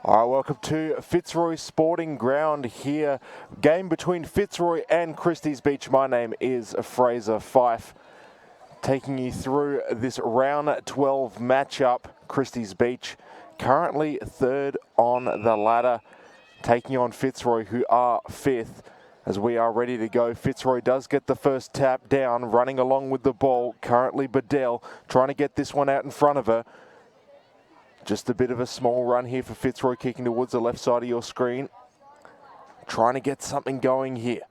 All right, welcome to Fitzroy Sporting Ground here. Game between Fitzroy and Christies Beach. My name is Fraser Fife. Taking you through this round 12 matchup. Christies Beach currently third on the ladder, taking on Fitzroy, who are fifth. As we are ready to go, Fitzroy does get the first tap down, running along with the ball. Currently Bedell trying to get this one out in front of her. Just a bit of a small run here for Fitzroy, kicking towards the left side of your screen. Trying to get something going here.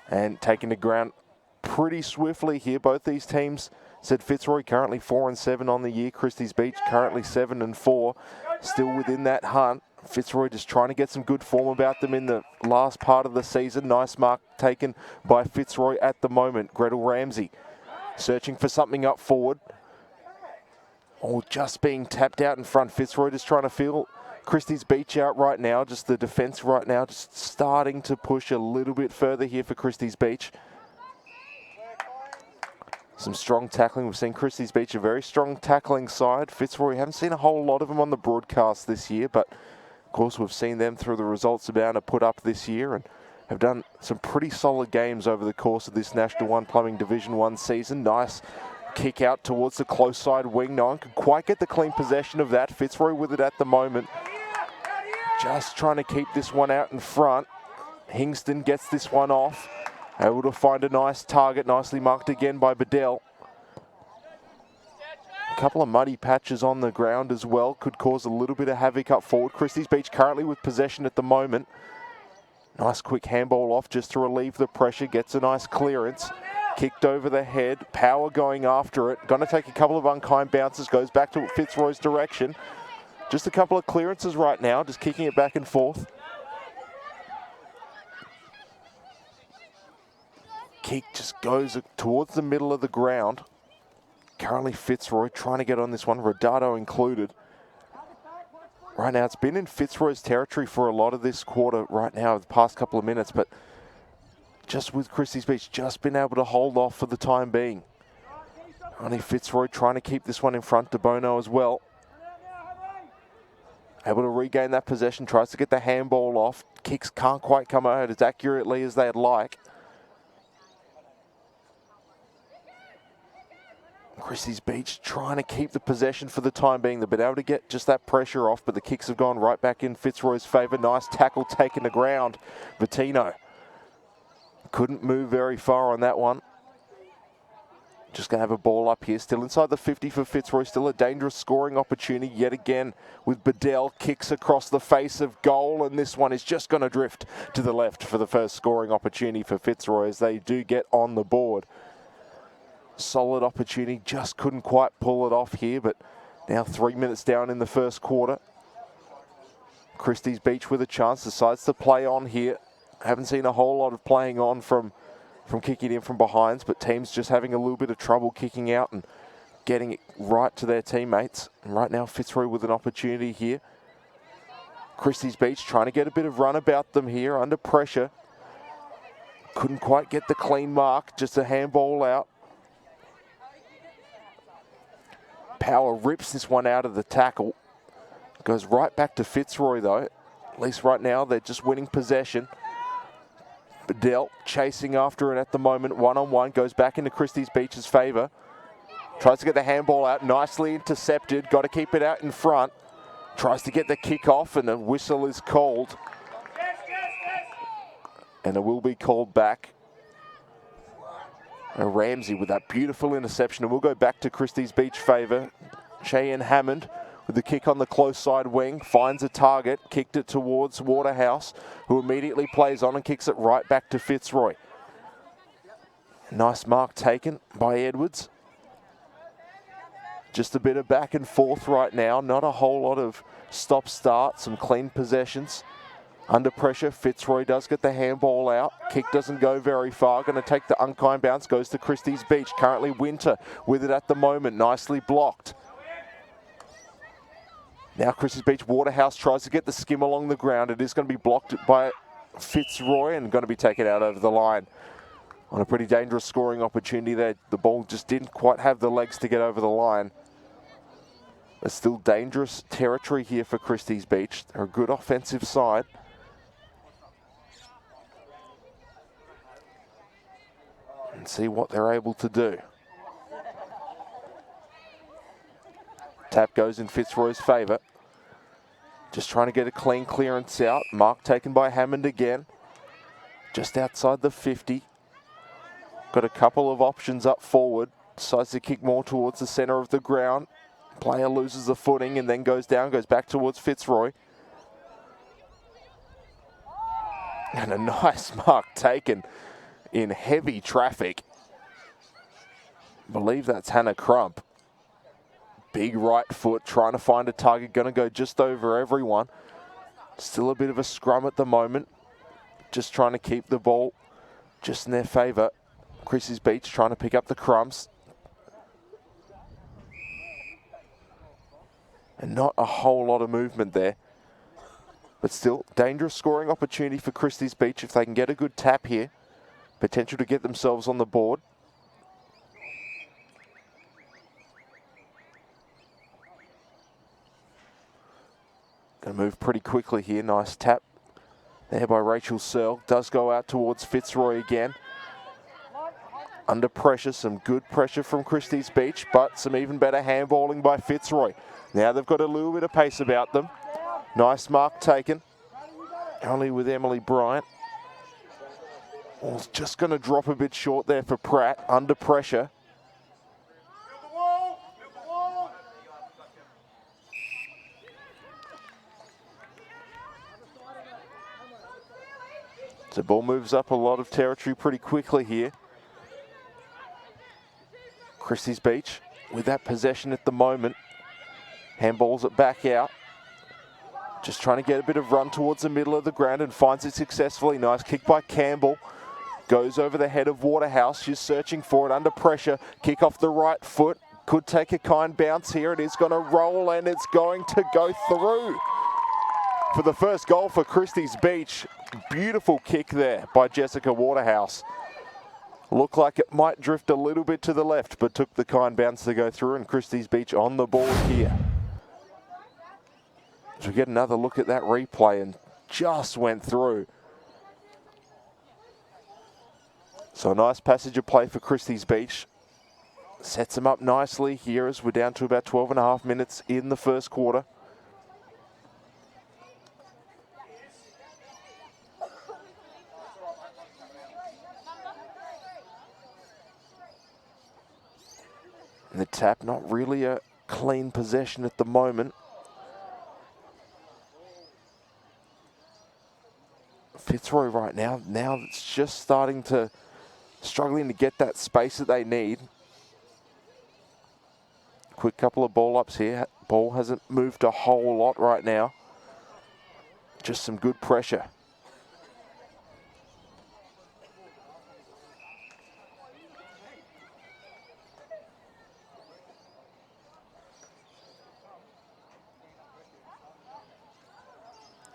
And taking the ground pretty swiftly here. Both these teams, said Fitzroy currently 4-7 on the year. Christies Beach currently 7-4. Still within that hunt. Fitzroy just trying to get some good form about them in the last part of the season. Nice mark taken by Fitzroy at the moment. Gretel Ramsey searching for something up forward. Or just being tapped out in front. Fitzroy just trying to feel Christies Beach out right now. Just the defence right now just starting to push a little bit further here for Christies Beach. Some strong tackling. We've seen Christies Beach a very strong tackling side. Fitzroy, haven't seen a whole lot of them on the broadcast this year, but of course we've seen them through the results they're bound to put up this year and have done some pretty solid games over the course of this National 1 Plumbing Division 1 season. Nice kick out towards the close side wing. No one can quite get the clean possession of that. Fitzroy with it at the moment. Just trying to keep this one out in front. Hingston gets this one off. Able to find a nice target. Nicely marked again by Bedell. A couple of muddy patches on the ground as well. Could cause a little bit of havoc up forward. Christies Beach currently with possession at the moment. Nice quick handball off just to relieve the pressure. Gets a nice clearance. Kicked over the head, Power going after it. Going to take a couple of unkind bounces, goes back to Fitzroy's direction. Just a couple of clearances right now, just kicking it back and forth. Kick just goes towards the middle of the ground. Currently Fitzroy trying to get on this one, Rodado included. Right now it's been in Fitzroy's territory for a lot of this quarter right now, the past couple of minutes, but just with Christies Beach, just been able to hold off for the time being. Only Fitzroy trying to keep this one in front. De Bono as well. Able to regain that possession, tries to get the handball off. Kicks can't quite come out as accurately as they'd like. Christies Beach trying to keep the possession for the time being. They've been able to get just that pressure off, but the kicks have gone right back in Fitzroy's favour. Nice tackle taken to ground. Bettino couldn't move very far on that one. Just going to have a ball up here. Still inside the 50 for Fitzroy. Still a dangerous scoring opportunity yet again with Bedell. Kicks across the face of goal. And this one is just going to drift to the left for the first scoring opportunity for Fitzroy as they do get on the board. Solid opportunity. Just couldn't quite pull it off here. But now 3 minutes down in the first quarter. Christies Beach with a chance. Decides to play on here. Haven't seen a whole lot of playing on from kicking in from behinds, but teams just having a little bit of trouble kicking out and getting it right to their teammates. And right now, Fitzroy with an opportunity here. Christies Beach trying to get a bit of run about them here under pressure. Couldn't quite get the clean mark, just a handball out. Power rips this one out of the tackle. Goes right back to Fitzroy though. At least right now, they're just winning possession. Bedell chasing after it at the moment, one-on-one, goes back into Christies Beach's favour. Tries to get the handball out, nicely intercepted, got to keep it out in front. Tries to get the kick off and the whistle is called. And it will be called back. And Ramsey with that beautiful interception, and we'll go back to Christies Beach favour. Cheyenne Hammond with the kick on the close side wing, finds a target, kicked it towards Waterhouse, who immediately plays on and kicks it right back to Fitzroy. Nice mark taken by Edwards. Just a bit of back and forth right now, not a whole lot of stop-start, some clean possessions. Under pressure, Fitzroy does get the handball out. Kick doesn't go very far. Going to take the unkind bounce, goes to Christies Beach. Currently Winter with it at the moment, nicely blocked. Now Christies Beach, Waterhouse tries to get the skim along the ground. It is going to be blocked by Fitzroy and going to be taken out over the line. On a pretty dangerous scoring opportunity there. The ball just didn't quite have the legs to get over the line. It's still dangerous territory here for Christies Beach. They're a good offensive side. And see what they're able to do. Tap goes in Fitzroy's favour. Just trying to get a clean clearance out. Mark taken by Hammond again. Just outside the 50. Got a couple of options up forward. Decides to kick more towards the centre of the ground. Player loses the footing and then goes down, goes back towards Fitzroy. And a nice mark taken in heavy traffic. I believe that's Hannah Crump. Big right foot, trying to find a target, going to go just over everyone. Still a bit of a scrum at the moment. Just trying to keep the ball just in their favour. Christies Beach trying to pick up the crumbs. And not a whole lot of movement there. But still, dangerous scoring opportunity for Christies Beach if they can get a good tap here. Potential to get themselves on the board. Going to move pretty quickly here. Nice tap there by Rachel Searle. Does go out towards Fitzroy again. Under pressure, some good pressure from Christies Beach, but some even better handballing by Fitzroy. Now they've got a little bit of pace about them. Nice mark taken. Only with Emily Bryant. Ball's just going to drop a bit short there for Pratt. Under pressure. So ball moves up a lot of territory pretty quickly here. Christies Beach with that possession at the moment. Handballs it back out. Just trying to get a bit of run towards the middle of the ground and finds it successfully. Nice kick by Campbell. Goes over the head of Waterhouse. She's searching for it under pressure. Kick off the right foot. Could take a kind bounce here. It is going to roll and it's going to go through. For the first goal for Christies Beach. Beautiful kick there by Jessica Waterhouse. Looked like it might drift a little bit to the left, but took the kind bounce to go through, and Christies Beach on the board here. So we get another look at that replay and just went through. So a nice passage of play for Christies Beach. Sets them up nicely here as we're down to about 12.5 minutes in the first quarter. And the tap, not really a clean possession at the moment. Fitzroy right now it's just struggling to get that space that they need. Quick couple of ball ups here. Ball hasn't moved a whole lot right now. Just some good pressure.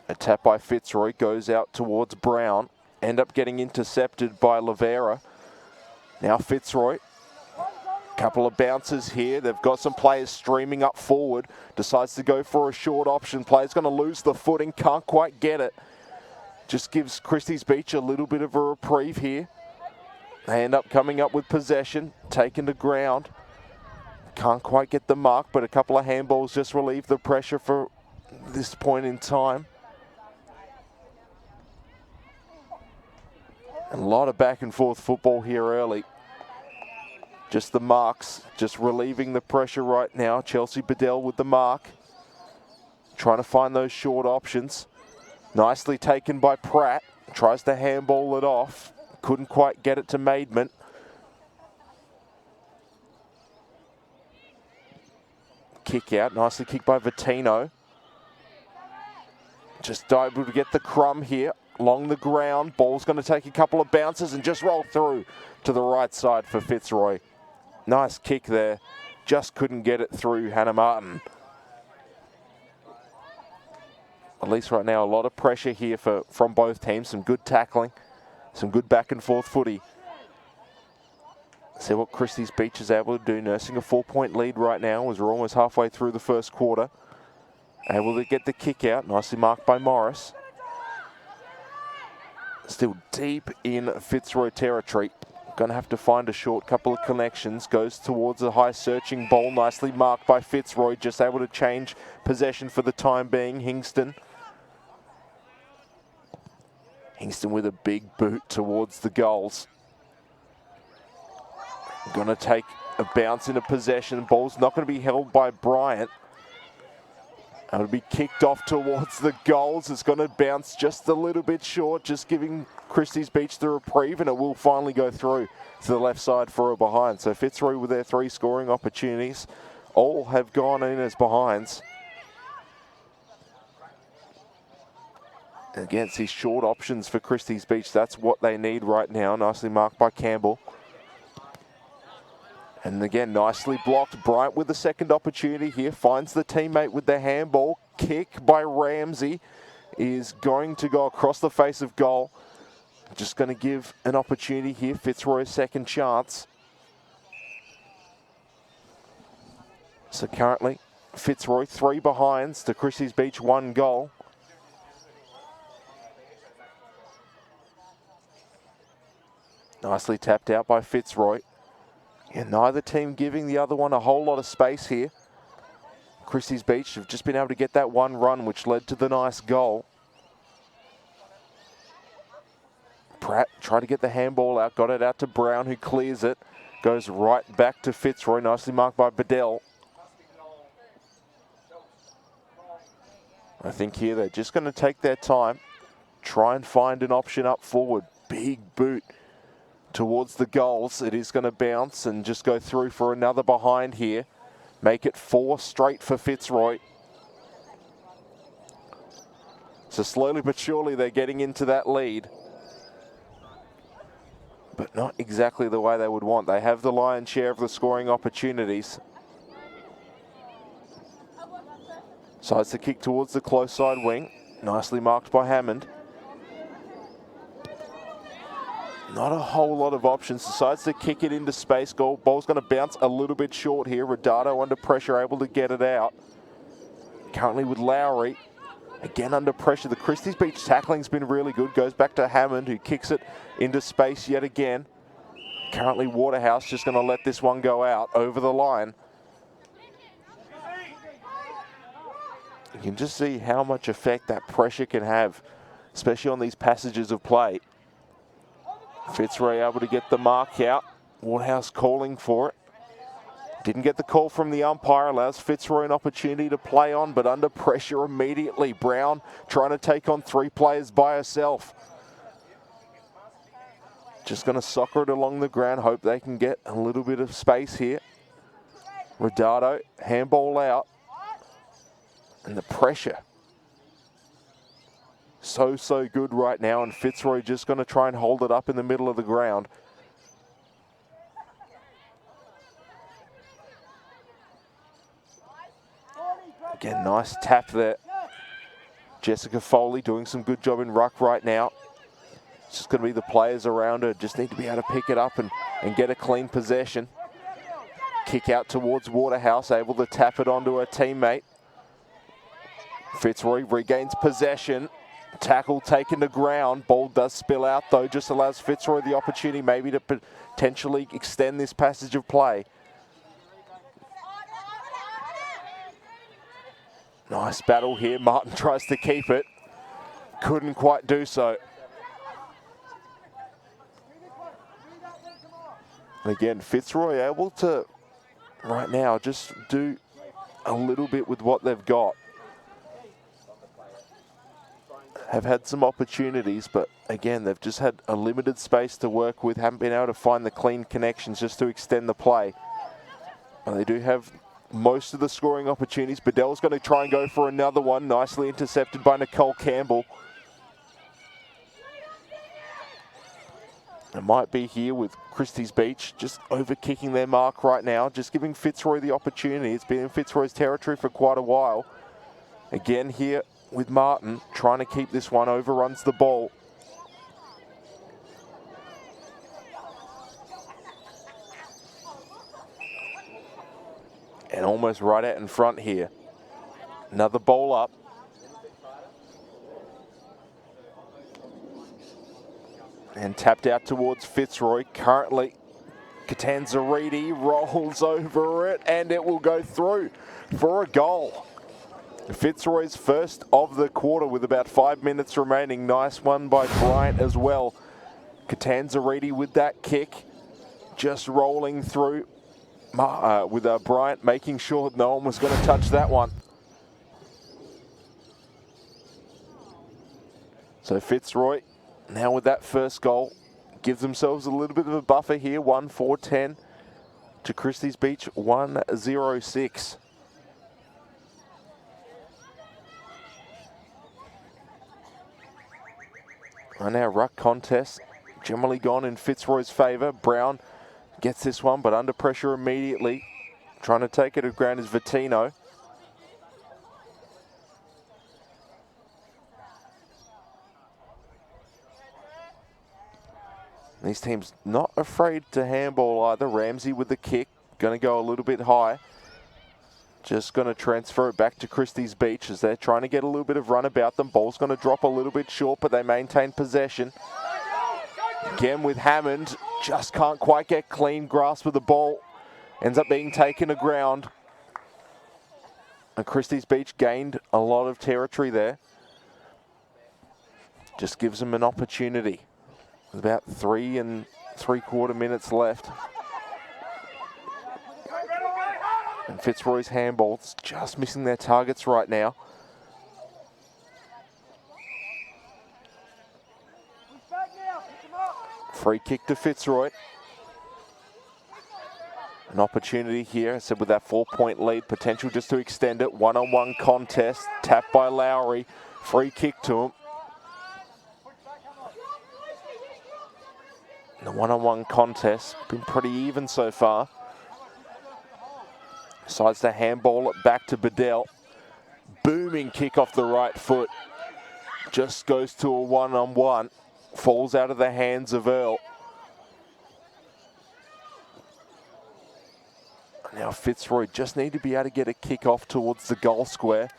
A tap by Fitzroy goes out towards Brown. End up getting intercepted by Lavera. Now Fitzroy. Couple of bounces here. They've got some players streaming up forward. Decides to go for a short option. Player's going to lose the footing. Can't quite get it. Just gives Christies Beach a little bit of a reprieve here. They end up coming up with possession. Taken to ground. Can't quite get the mark, but a couple of handballs just relieve the pressure for this point in time. A lot of back and forth football here early. Just the marks, just relieving the pressure right now. Chelsea Bedell with the mark. Trying to find those short options. Nicely taken by Pratt. Tries to handball it off. Couldn't quite get it to Maidment. Kick out, nicely kicked by Vitino. Just able to get the crumb here. Along the ground, ball's going to take a couple of bounces and just roll through to the right side for Fitzroy. Nice kick there, just couldn't get it through Hannah Martin. At least right now, a lot of pressure here from both teams, some good tackling, some good back and forth footy. See what Christies Beach is able to do, nursing a 4-point lead right now as we're almost halfway through the first quarter. Able to get the kick out, nicely marked by Morris. Still deep in Fitzroy territory. Going to have to find a short couple of connections. Goes towards a high searching ball, nicely marked by Fitzroy. Just able to change possession for the time being. Hingston with a big boot towards the goals. Going to take a bounce into possession. Ball's not going to be held by Bryant. It'll be kicked off towards the goals. It's going to bounce just a little bit short, just giving Christies Beach the reprieve, and it will finally go through to the left side for a behind. So Fitzroy with their 3 scoring opportunities, all have gone in as behinds. Against these short options for Christies Beach, that's what they need right now. Nicely marked by Campbell. And again, nicely blocked. Bryant with the second opportunity here. Finds the teammate with the handball. Kick by Ramsey is going to go across the face of goal. Just going to give an opportunity here. Fitzroy a second chance. So currently, Fitzroy 3 behinds to Christies Beach 1 goal. Nicely tapped out by Fitzroy. And neither team giving the other one a whole lot of space here. Christies Beach have just been able to get that one run, which led to the nice goal. Pratt tried to get the handball out, got it out to Brown, who clears it. Goes right back to Fitzroy, nicely marked by Bedell. I think here they're just going to take their time, try and find an option up forward. Big boot towards the goals. It is going to bounce and just go through for another behind here. Make it 4 straight for Fitzroy. So slowly but surely they're getting into that lead. But not exactly the way they would want. They have the lion's share of the scoring opportunities. Sides the kick towards the close side wing. Nicely marked by Hammond. Not a whole lot of options. Decides to kick it into space. Ball's going to bounce a little bit short here. Rodado under pressure, able to get it out. Currently with Lowry. Again under pressure. The Christies Beach tackling's been really good. Goes back to Hammond, who kicks it into space yet again. Currently Waterhouse just going to let this one go out over the line. You can just see how much effect that pressure can have, especially on these passages of play. Fitzroy able to get the mark out. Waterhouse calling for it. Didn't get the call from the umpire. Allows Fitzroy an opportunity to play on, but under pressure immediately. Brown trying to take on 3 players by herself. Just going to soccer it along the ground. Hope they can get a little bit of space here. Rodado, handball out. And the pressure. So good right now, and Fitzroy just going to try and hold it up in the middle of the ground. Again, nice tap there. Jessica Foley doing some good job in ruck right now. It's just going to be the players around her. Just need to be able to pick it up and get a clean possession. Kick out towards Waterhouse, able to tap it onto her teammate. Fitzroy regains possession. Tackle taken to ground. Ball does spill out though, just allows Fitzroy the opportunity maybe to potentially extend this passage of play. Nice battle here. Martin tries to keep it. Couldn't quite do so. Again, Fitzroy able to, right now, just do a little bit with what they've got. Have had some opportunities, but again, they've just had a limited space to work with. Haven't been able to find the clean connections just to extend the play. And they do have most of the scoring opportunities. Bedell's going to try and go for another one. Nicely intercepted by Nicole Campbell. It might be here with Christies Beach just over-kicking their mark right now, just giving Fitzroy the opportunity. It's been in Fitzroy's territory for quite a while. Again here with Martin, trying to keep this one, overruns the ball. And almost right out in front here. Another ball up. And tapped out towards Fitzroy. Currently, Catanzariti rolls over it and it will go through for a goal. Fitzroy's first of the quarter with about 5 minutes remaining. Nice one by Bryant as well. Catanzariti with that kick. Just rolling through with Bryant making sure no one was going to touch that one. So Fitzroy, now with that first goal, give themselves a little bit of a buffer here. 1-4-10 to Christies Beach, 1-0-6. And our ruck contest generally gone in Fitzroy's favour. Brown gets this one, but under pressure immediately. Trying to take it to ground is Vittino. These teams not afraid to handball either. Ramsey with the kick, going to go a little bit high. Just going to transfer it back to Christies Beach as they're trying to get a little bit of run about them. Ball's going to drop a little bit short, but they maintain possession. Again with Hammond, just can't quite get clean grasp of the ball. Ends up being taken to ground. And Christies Beach gained a lot of territory there. Just gives them an opportunity. With about 3 3/4 minutes left. And Fitzroy's handballs just missing their targets right now. Free kick to Fitzroy. An opportunity here, I said with that 4-point lead, potential just to extend it. One-on-one contest, tapped by Lowry. Free kick to him. The one-on-one contest, been pretty even so far. Decides to handball it back to Bedell. Booming kick off the right foot. Just goes to a one-on-one. Falls out of the hands of Earl. Now Fitzroy just need to be able to get a kick off towards the goal square.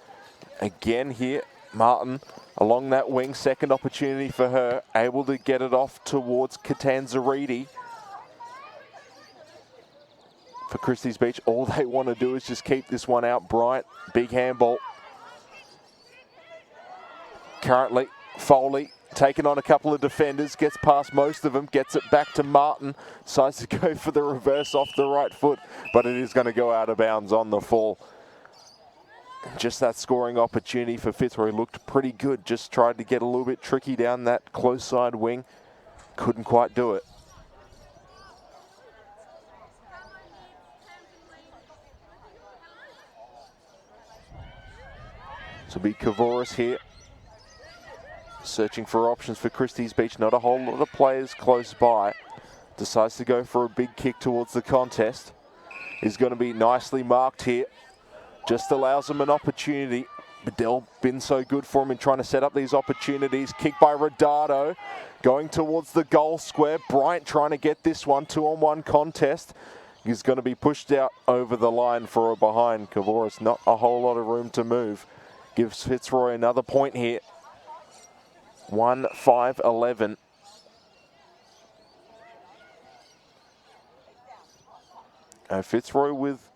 Again here, Martin along that wing, second opportunity for her. Able to get it off towards Catanzariti. For Christies Beach, all they want to do is just keep this one out. Bryant, big handball. Currently, Foley taking on a couple of defenders, gets past most of them, gets it back to Martin. Decides to go for the reverse off the right foot, but it is going to go out of bounds on the fall. Just that scoring opportunity for Fitzroy looked pretty good. Just tried to get a little bit tricky down that close side wing. Couldn't quite do it. So be Kavoris here. Searching for options for Christies Beach. Not a whole lot of players close by. Decides to go for a big kick towards the contest. Is going to be nicely marked here. Just allows them an opportunity. Bedell been so good for him in trying to set up these opportunities. Kick by Rodado. Going towards the goal square. Bryant trying to get this one. 2-on-1 contest. He's going to be pushed out over the line for a behind. Kavoris not a whole lot of room to move. Gives Fitzroy another point here. 1-5-11. Fitzroy with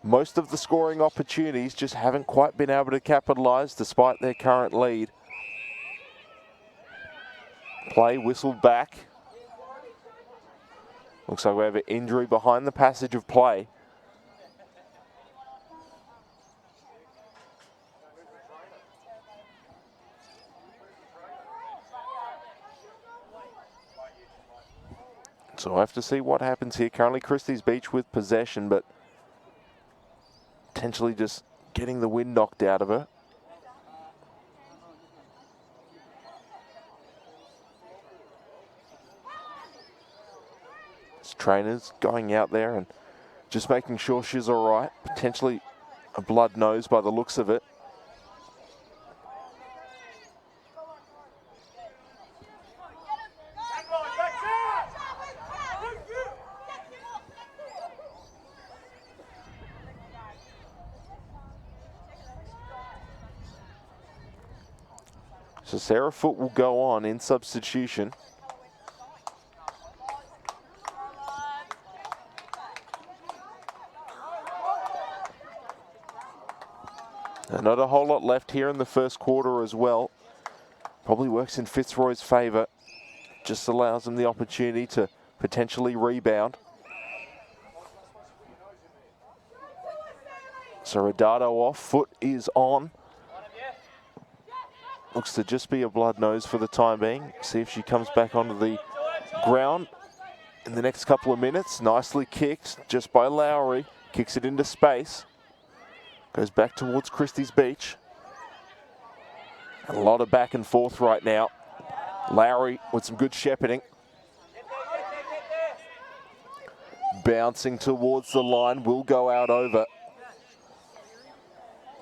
most of the scoring opportunities, just haven't quite been able to capitalise despite their current lead. Play whistled back. Looks like we have an injury behind the passage of play. So I have to see what happens here. Currently Christies Beach with possession, but potentially just getting the wind knocked out of her. This trainer's going out there and just making sure she's all right. Potentially a blood nose by the looks of it. So Sarah Foot will go on in substitution. And not a whole lot left here in the first quarter as well. Probably works in Fitzroy's favour. Just allows them the opportunity to potentially rebound. So Redato off, Foot is on. Looks to just be a blood nose for the time being. See if she comes back onto the ground in the next couple of minutes. Nicely kicked just by Lowry. Kicks it into space. Goes back towards Christies Beach. And a lot of back and forth right now. Lowry with some good shepherding. Bouncing towards the line, will go out over.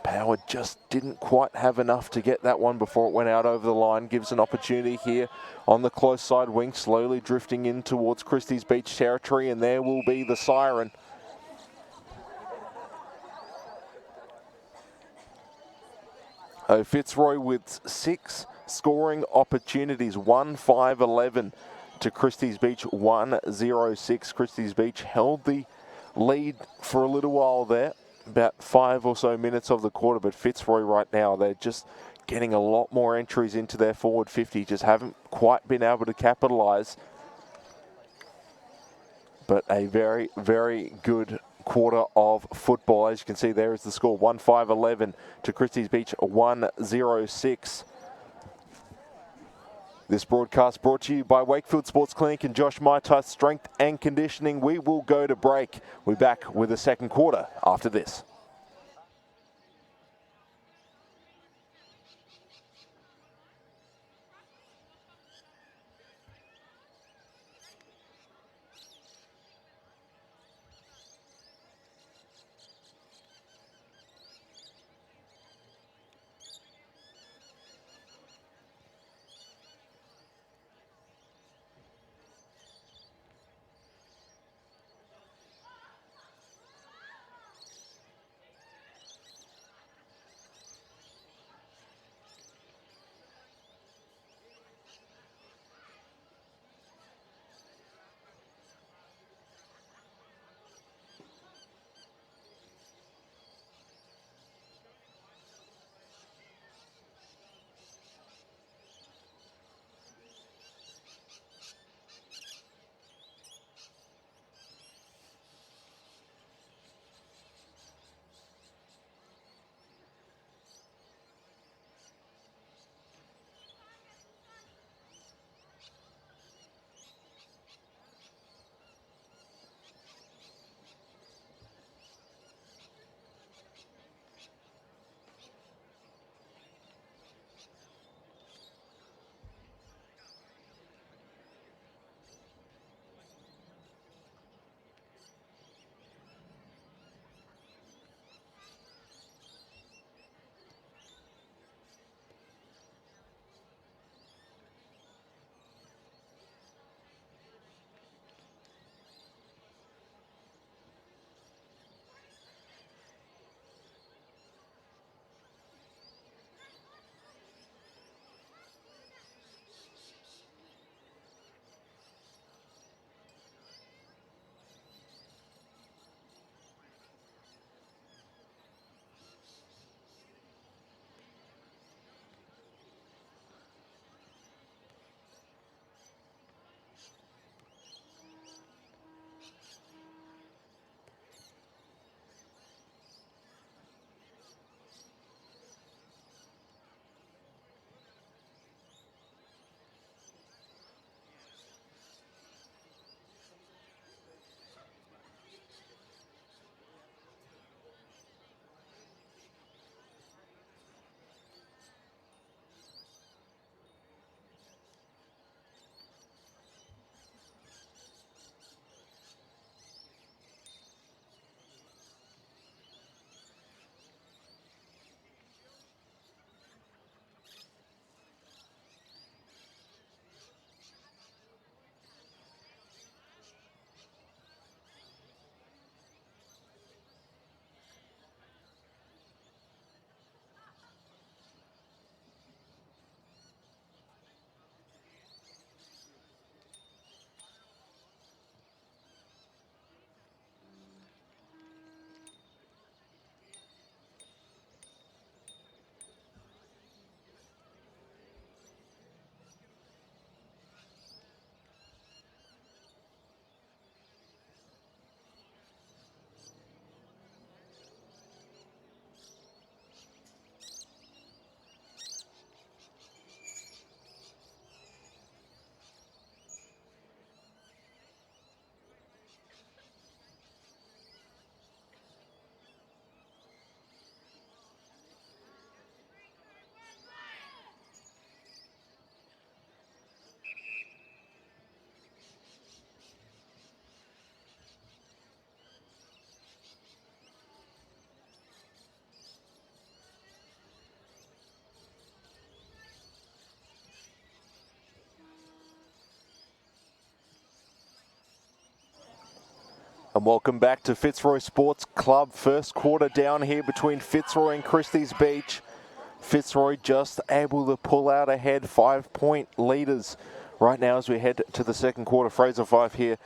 Power just didn't quite have enough to get that one before it went out over the line. Gives an opportunity here on the close side wing, slowly drifting in towards Christies Beach territory, and there will be the siren. Fitzroy with 6 scoring opportunities, 1-5-11 to Christies Beach, 1-0-6. Christies Beach held the lead for a little while there, about 5 or so minutes of the quarter, but Fitzroy right now, they're just getting a lot more entries into their forward 50, just haven't quite been able to capitalise. But a very, very good quarter of football. As you can see, there is the score, 1-5-11 to Christies Beach, 1-0-6. This broadcast brought to you by Wakefield Sports Clinic and Josh Maitai Strength and Conditioning. We will go to break. We're back with the second quarter after this. And welcome back to Fitzroy Sports Club. First quarter down here between Fitzroy and Christies Beach. Fitzroy just able to pull out ahead, 5-point leaders right now as we head to the second quarter. Fraser Fife here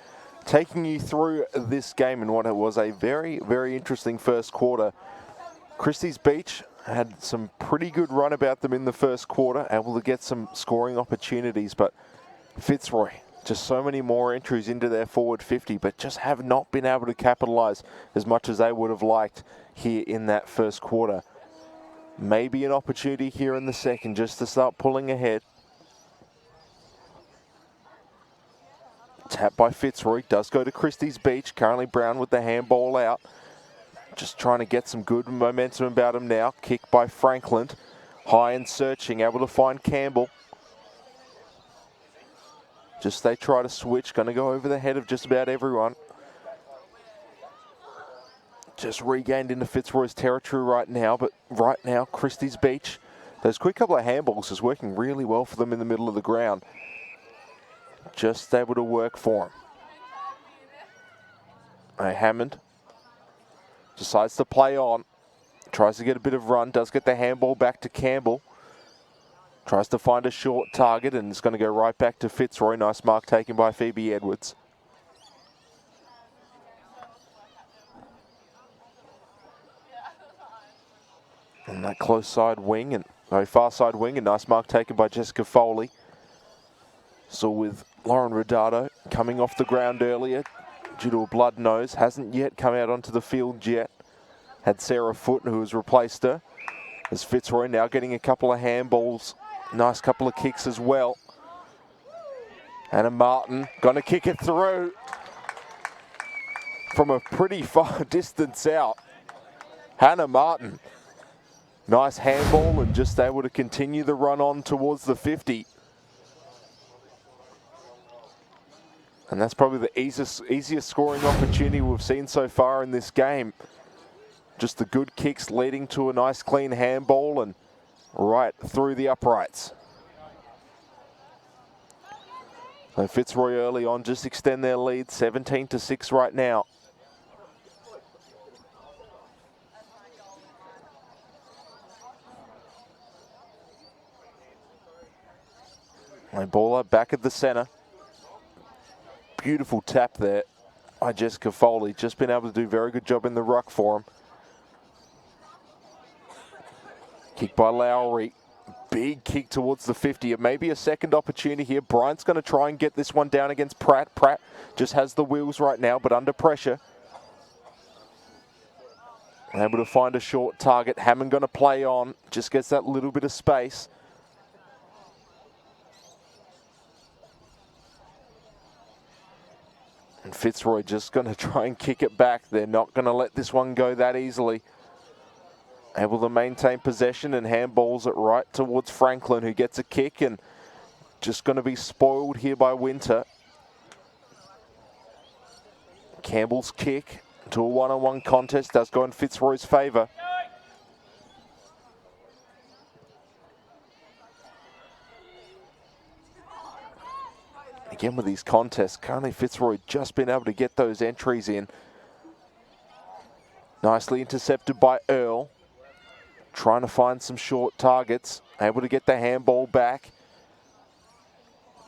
taking you through this game in what it was a very, very interesting first quarter. Christies Beach had some pretty good run about them in the first quarter, able to get some scoring opportunities, but Fitzroy, just so many more entries into their forward 50, but just have not been able to capitalise as much as they would have liked here in that first quarter. Maybe an opportunity here in the second just to start pulling ahead. Tap by Fitzroy, does go to Christies Beach. Currently Brown with the handball out. Just trying to get some good momentum about him now. Kick by Franklin. High and searching, able to find Campbell. Just they try to switch, going to go over the head of just about everyone. Just regained into Fitzroy's territory right now, but right now, Christies Beach, those quick couple of handballs is working really well for them in the middle of the ground. Just able to work for him. Hammond decides to play on, tries to get a bit of run, does get the handball back to Campbell. Tries to find a short target and it's going to go right back to Fitzroy. Nice mark taken by Phoebe Edwards. And that close side wing and far side wing, and nice mark taken by Jessica Foley. So with Lauren Rodado coming off the ground earlier due to a blood nose, hasn't yet come out onto the field yet. Had Sarah Foote who has replaced her. As Fitzroy now getting a couple of handballs. Nice couple of kicks as well. Hannah Martin going to kick it through from a pretty far distance out. Hannah Martin. Nice handball and just able to continue the run on towards the 50. And that's probably the easiest scoring opportunity we've seen so far in this game. Just the good kicks leading to a nice clean handball and right through the uprights. So Fitzroy early on just extend their lead, 17-6 right now. My baller back at the centre. Beautiful tap there by Jessica Foley. Just been able to do a very good job in the ruck for him. Kick by Lowry. Big kick towards the 50. It may be a second opportunity here. Bryant's going to try and get this one down against Pratt. Pratt just has the wheels right now, but under pressure. Able to find a short target. Hammond going to play on. Just gets that little bit of space. And Fitzroy just going to try and kick it back. They're not going to let this one go that easily. Able to maintain possession and handballs it right towards Franklin, who gets a kick and just going to be spoiled here by Winter. Campbell's kick to a one-on-one contest does go in Fitzroy's favour. Again with these contests, currently Fitzroy just been able to get those entries in. Nicely intercepted by Earl. Trying to find some short targets. Able to get the handball back.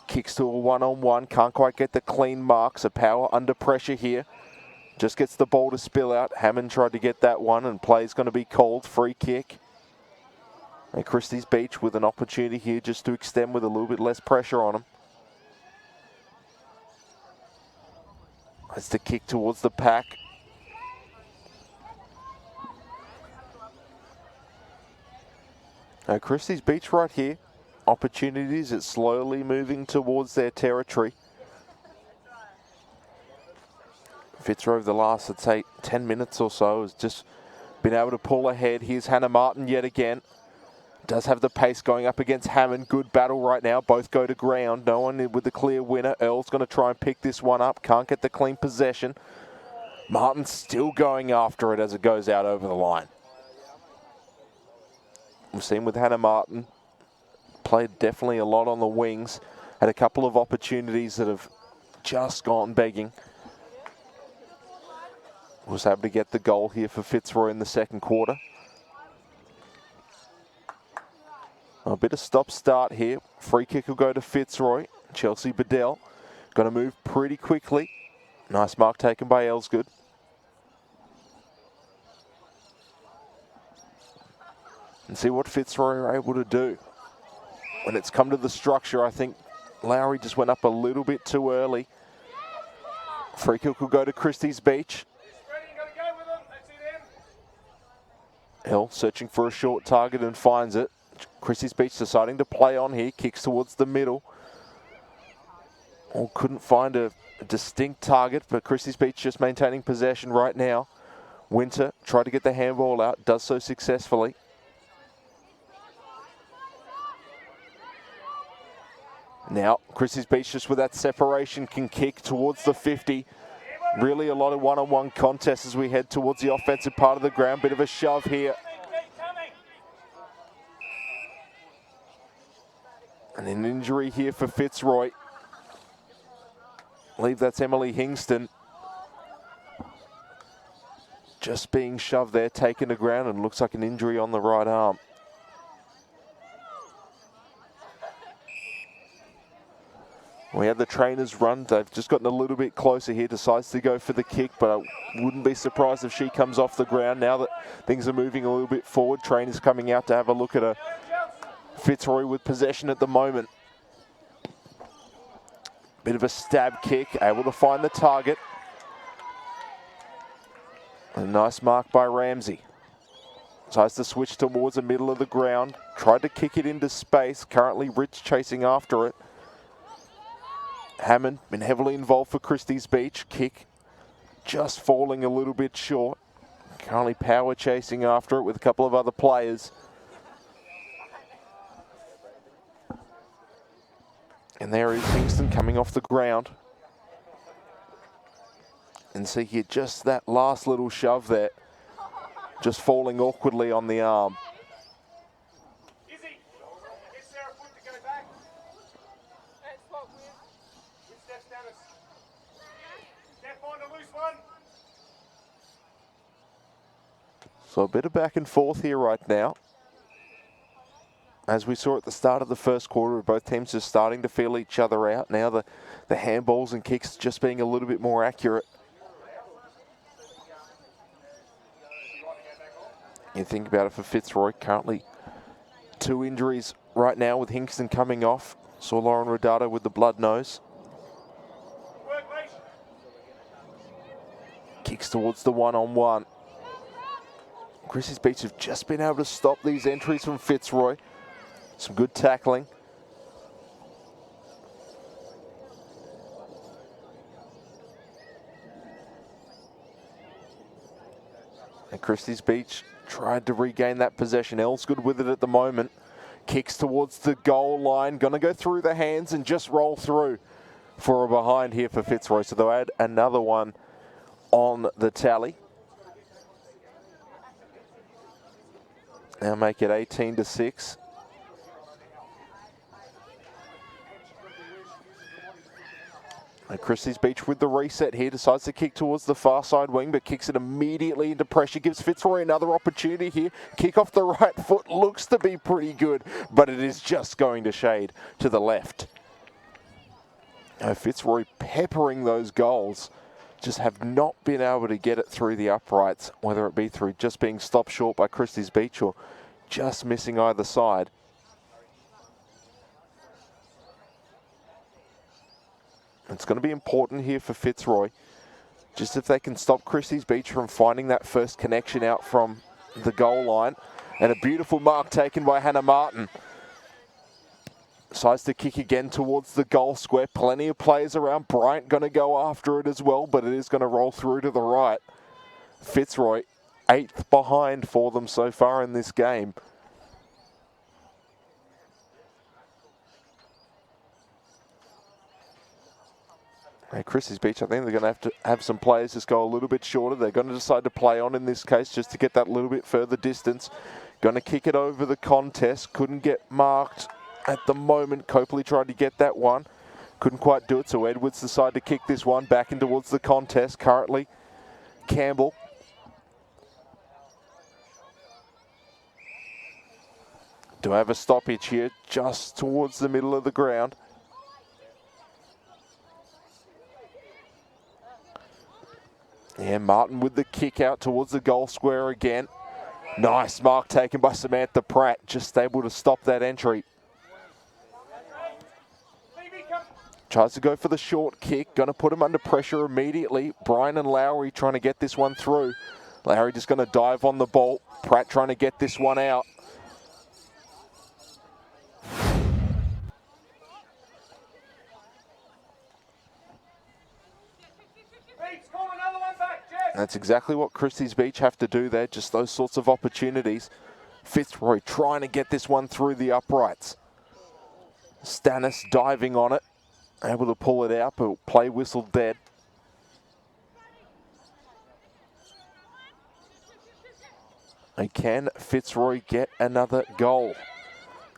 Kicks to a one-on-one. Can't quite get the clean mark. So Power under pressure here. Just gets the ball to spill out. Hammond tried to get that one and play's going to be called. Free kick. And Christies Beach with an opportunity here just to extend with a little bit less pressure on him. That's the kick towards the pack. Now Christies Beach right here. Opportunities, it's slowly moving towards their territory. Fitzroy over the last, let's say, 10 minutes or so has just been able to pull ahead. Here's Hannah Martin yet again. Does have the pace going up against Hammond. Good battle right now. Both go to ground. No one with the clear winner. Earl's going to try and pick this one up. Can't get the clean possession. Martin's still going after it as it goes out over the line. We've seen with Hannah Martin, played definitely a lot on the wings. Had a couple of opportunities that have just gone begging. Was able to get the goal here for Fitzroy in the second quarter. A bit of stop-start here. Free kick will go to Fitzroy. Chelsea Bedell going to move pretty quickly. Nice mark taken by Elsgood. And see what Fitzroy are able to do. When it's come to the structure, I think Lowry just went up a little bit too early. Free kick will go to Christies Beach. Hill searching for a short target and finds it. Christies Beach deciding to play on here. Kicks towards the middle. Oh, couldn't find a distinct target, but Christies Beach just maintaining possession right now. Winter tried to get the handball out. Does so successfully. Now, Christies Beach just with that separation can kick towards the 50. Really a lot of one-on-one contests as we head towards the offensive part of the ground. Bit of a shove here. And an injury here for Fitzroy. I believe that's Emily Hingston. Just being shoved there, taken to ground, and looks like an injury on the right arm. We had the trainers run. They've just gotten a little bit closer here. Decides to go for the kick, but I wouldn't be surprised if she comes off the ground now that things are moving a little bit forward. Trainers coming out to have a look at her. Fitzroy with possession at the moment. Bit of a stab kick, able to find the target. A nice mark by Ramsey. Tries to switch towards the middle of the ground. Tried to kick it into space. Currently Rich chasing after it. Hammond been heavily involved for Christies Beach. Kick just falling a little bit short. Currently Power chasing after it with a couple of other players. And there is Kingston coming off the ground. And see here just that last little shove there. Just falling awkwardly on the arm. So a bit of back and forth here right now. As we saw at the start of the first quarter, both teams just starting to feel each other out. Now the handballs and kicks just being a little bit more accurate. You think about it for Fitzroy, currently 2 injuries right now with Hingston coming off. Saw Lauren Rodado with the blood nose. Kicks towards the one-on-one. Christies Beach have just been able to stop these entries from Fitzroy. Some good tackling. And Christies Beach tried to regain that possession. Elsgood with it at the moment. Kicks towards the goal line. Going to go through the hands and just roll through for a behind here for Fitzroy. So they'll add another one on the tally. Now make it 18-6. And Christies Beach with the reset here, decides to kick towards the far side wing, but kicks it immediately into pressure, gives Fitzroy another opportunity here. Kick off the right foot, looks to be pretty good, but it is just going to shade to the left. Now Fitzroy peppering those goals, just have not been able to get it through the uprights, whether it be through just being stopped short by Christies Beach or just missing either side. It's going to be important here for Fitzroy, just if they can stop Christies Beach from finding that first connection out from the goal line. And a beautiful mark taken by Hannah Martin. Decides to kick again towards the goal square. Plenty of players around. Bryant going to go after it as well, but it is going to roll through to the right. Fitzroy, 8th behind for them so far in this game. Hey, Christies Beach, I think they're going to have some players just go a little bit shorter. They're going to decide to play on in this case just to get that little bit further distance. Going to kick it over the contest. Couldn't get marked at the moment. Copley tried to get that one. Couldn't quite do it, so Edwards decided to kick this one back in towards the contest. Currently Campbell. Do have a stoppage here just towards the middle of the ground. Yeah, Martin with the kick out towards the goal square again. Nice mark taken by Samantha Pratt, just able to stop that entry. Tries to go for the short kick, going to put him under pressure immediately. Bryan and Lowry trying to get this one through. Lowry just going to dive on the ball. Pratt trying to get this one out. That's exactly what Christies Beach have to do there, just those sorts of opportunities. Fitzroy trying to get this one through the uprights. Stannis diving on it, able to pull it out, but play whistle dead. And can Fitzroy get another goal?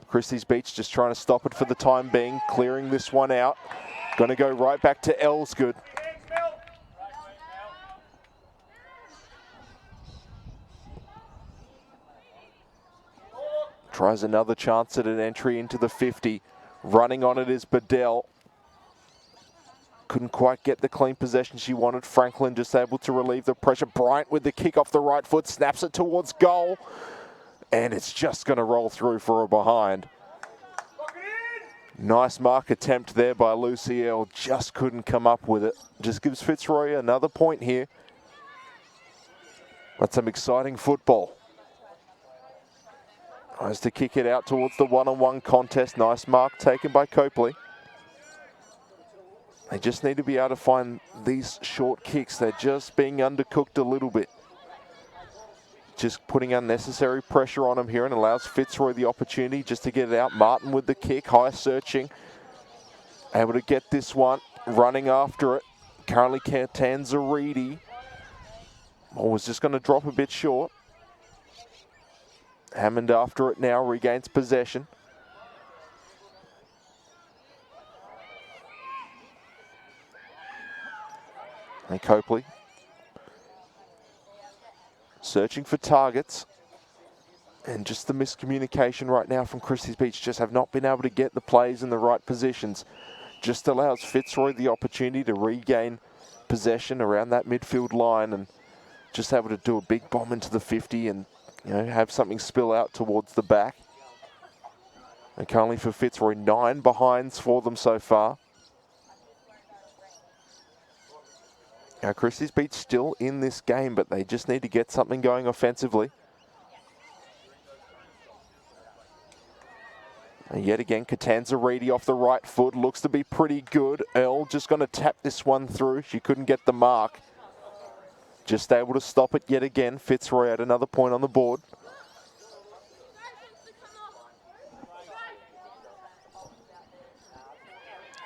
Christies Beach just trying to stop it for the time being, clearing this one out. Going to go right back to Elsgood. Tries another chance at an entry into the 50. Running on it is Bedell. Couldn't quite get the clean possession she wanted. Franklin just able to relieve the pressure. Bryant with the kick off the right foot, snaps it towards goal. And it's just going to roll through for a behind. Nice mark attempt there by Lucielle. Just couldn't come up with it. Just gives Fitzroy another point here. That's some exciting football. Tries to kick it out towards the one-on-one contest. Nice mark taken by Copley. They just need to be able to find these short kicks. They're just being undercooked a little bit. Just putting unnecessary pressure on them here and allows Fitzroy the opportunity just to get it out. Martin with the kick, high searching. Able to get this one, running after it. Currently Catanzariti. Was just going to drop a bit short. Hammond after it now, regains possession. And Copley searching for targets. And just the miscommunication right now from Christies Beach, just have not been able to get the plays in the right positions. Just allows Fitzroy the opportunity to regain possession around that midfield line and just able to do a big bomb into the 50 and have something spill out towards the back. And currently for Fitzroy, 9 behinds for them so far. Now Christies Beach still in this game, but they just need to get something going offensively. And yet again, Catanzariti off the right foot, looks to be pretty good. Earl just going to tap this one through. She couldn't get the mark. Just able to stop it yet again. Fitzroy at another point on the board.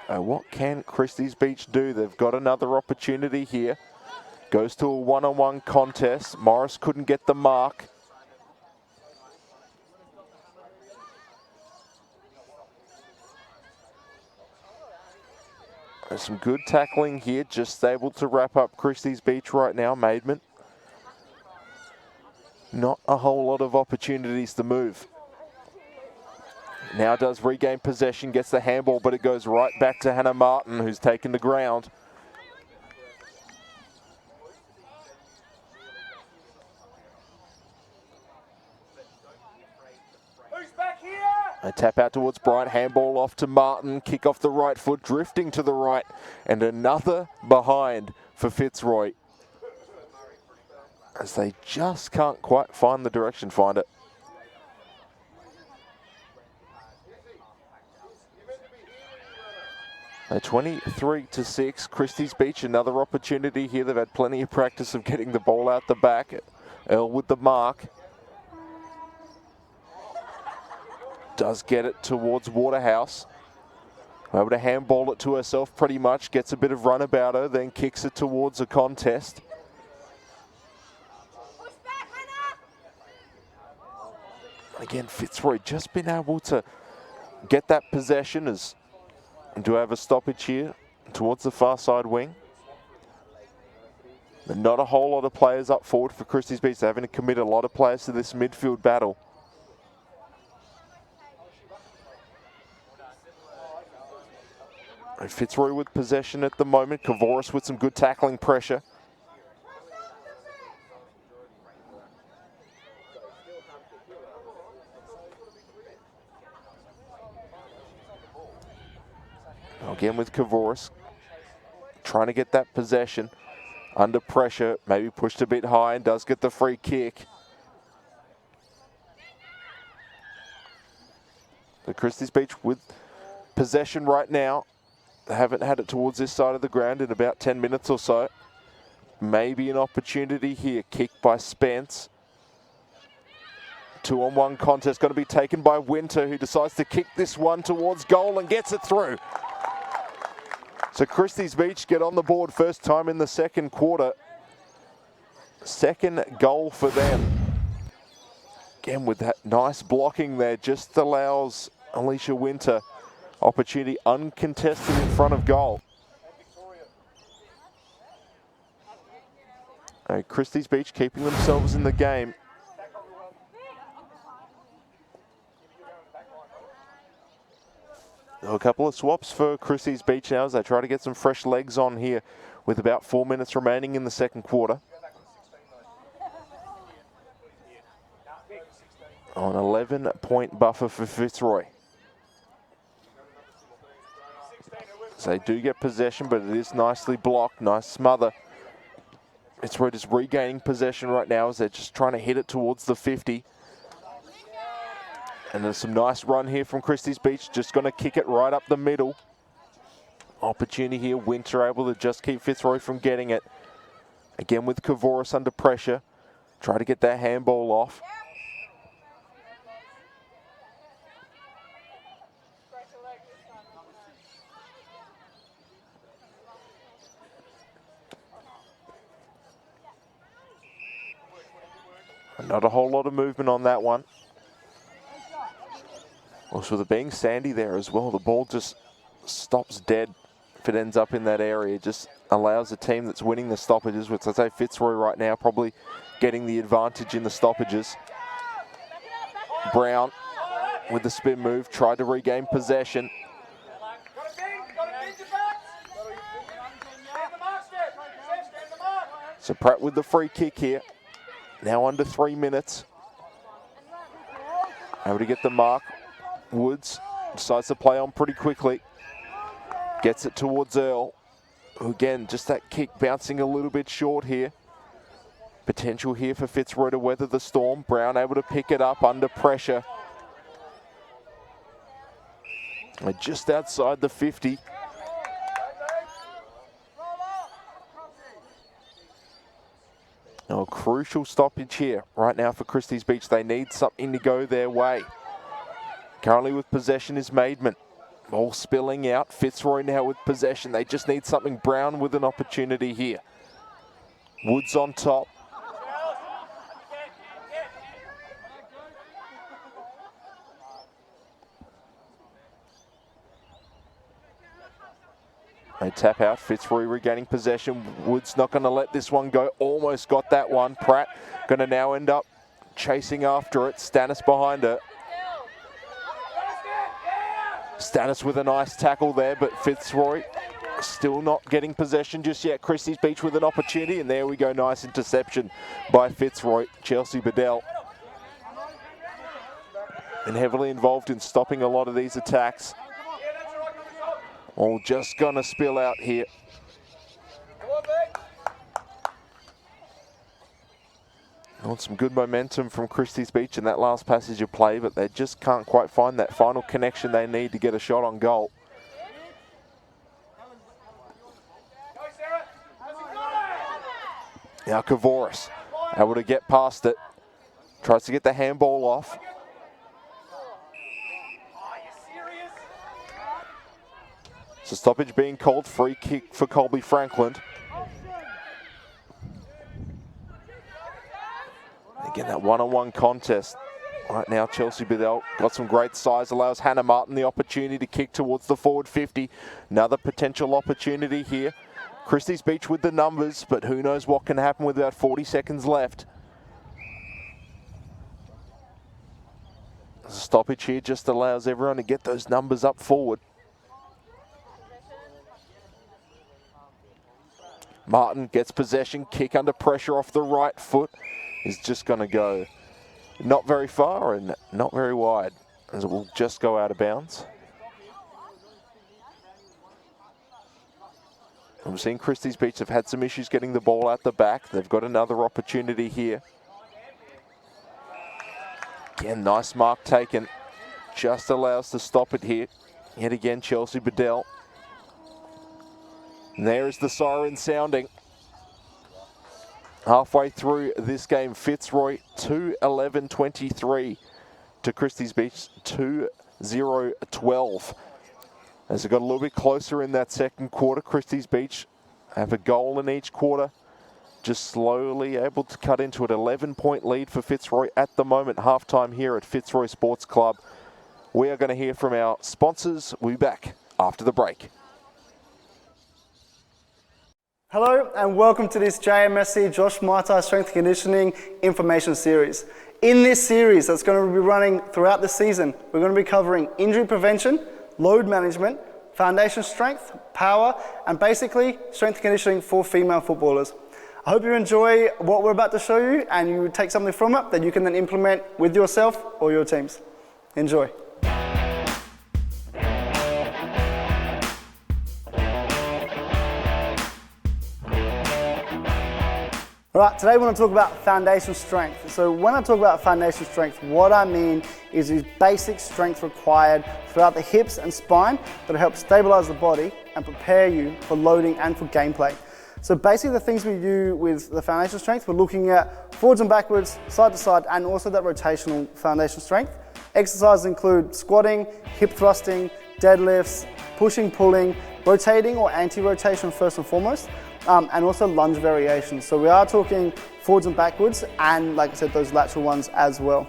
What can Christies Beach do? They've got another opportunity here. Goes to a one-on-one contest. Morris couldn't get the mark. There's some good tackling here, just able to wrap up Christies Beach right now, Maidment. Not a whole lot of opportunities to move. Now does regain possession, gets the handball, but it goes right back to Hannah Martin, who's taken the ground. A tap out towards Bryant, handball off to Martin, kick off the right foot, drifting to the right, and another behind for Fitzroy. As they just can't quite find the direction finder. A 23-6, Christies Beach, another opportunity here. They've had plenty of practice of getting the ball out the back. Earl with the mark. Does get it towards Waterhouse. Able to handball it to herself pretty much. Gets a bit of run about her, then kicks it towards a contest. Again, Fitzroy just been able to get that possession as do have a stoppage here towards the far side wing. Not a whole lot of players up forward for Christies Beach. They're having to commit a lot of players to this midfield battle. And Fitzroy with possession at the moment. Kavoris with some good tackling pressure. Again with Kavoris, trying to get that possession. Under pressure, maybe pushed a bit high and does get the free kick. The Christies Beach with possession right now. They haven't had it towards this side of the ground in about 10 minutes or so. Maybe an opportunity here. Kick by Spence. 2-on-1 contest going to be taken by Winter, who decides to kick this one towards goal and gets it through. So Christies Beach get on the board first time in the second quarter. Second goal for them. Again with that nice blocking there, just allows Alicia Winter opportunity uncontested in front of goal. Christies Beach keeping themselves in the game. A couple of swaps for Christies Beach now as they try to get some fresh legs on here with about 4 minutes remaining in the second quarter. On 11-point buffer for Fitzroy. So they do get possession, but it is nicely blocked. Nice smother. Fitzroy just regaining possession right now as they're just trying to hit it towards the 50. And there's some nice run here from Christies Beach. Just going to kick it right up the middle. Opportunity here. Winter able to just keep Fitzroy from getting it. Again with Kavoris under pressure. Try to get that handball off. Not a whole lot of movement on that one. Also, with it being sandy there as well, the ball just stops dead if it ends up in that area. It just allows the team that's winning the stoppages, which I say Fitzroy right now probably getting the advantage in the stoppages. Brown with the spin move, tried to regain possession. So Pratt with the free kick here. Now under 3 minutes. Able to get the mark. Woods decides to play on pretty quickly. Gets it towards Earl. Who again, just that kick bouncing a little bit short here. Potential here for Fitzroy to weather the storm. Brown able to pick it up under pressure. Just outside the 50. Now a crucial stoppage here right now for Christies Beach. They need something to go their way. Currently with possession is Maidman. Ball spilling out. Fitzroy now with possession. They just need something. Brown with an opportunity here. Woods on top. They tap out. Fitzroy regaining possession. Woods not going to let this one go. Almost got that one. Pratt going to now end up chasing after it. Stannis behind her. Stannis with a nice tackle there, but Fitzroy still not getting possession just yet. Christies Beach with an opportunity, and there we go. Nice interception by Fitzroy. Chelsea Bedell. And heavily involved in stopping a lot of these attacks. All just gonna spill out here. Want some good momentum from Christies Beach in that last passage of play, but they just can't quite find that final connection they need to get a shot on goal. Now Kavoris able to get past it. Tries to get the handball off. So stoppage being called, free kick for Colby Franklin. Again, that one-on-one contest. Right now, Chelsea Bedell got some great size, allows Hannah Martin the opportunity to kick towards the forward 50. Another potential opportunity here. Christies Beach with the numbers, but who knows what can happen with about 40 seconds left. A stoppage here just allows everyone to get those numbers up forward. Martin gets possession, kick under pressure off the right foot. Is just going to go not very far and not very wide, as it will just go out of bounds. We've seen Christies Beach have had some issues getting the ball out the back. They've got another opportunity here. Again, nice mark taken. Just allows to stop it here. Yet again, Chelsea Bedell. And there is the siren sounding. Halfway through this game, Fitzroy 2-11-23 to Christies Beach 2-0-12. As it got a little bit closer in that second quarter, Christies Beach have a goal in each quarter. Just slowly able to cut into an 11-point lead for Fitzroy at the moment. Halftime here at Fitzroy Sports Club. We are going to hear from our sponsors. We'll be back after the break. Hello and welcome to this JMSC Josh Martai Strength Conditioning Information Series. In this series that's going to be running throughout the season, we're going to be covering injury prevention, load management, foundation strength, power, and basically strength conditioning for female footballers. I hope you enjoy what we're about to show you and you take something from it that you can then implement with yourself or your teams. Enjoy. All right, today we're going to talk about foundation strength. So when I talk about foundation strength, what I mean is basic strength required throughout the hips and spine that help stabilize the body and prepare you for loading and for gameplay. So basically the things we do with the foundation strength, we're looking at forwards and backwards, side to side, and also that rotational foundation strength. Exercises include squatting, hip thrusting, deadlifts, pushing, pulling, rotating or anti-rotation first and foremost, and also lunge variations. So we are talking forwards and backwards, and like I said, those lateral ones as well.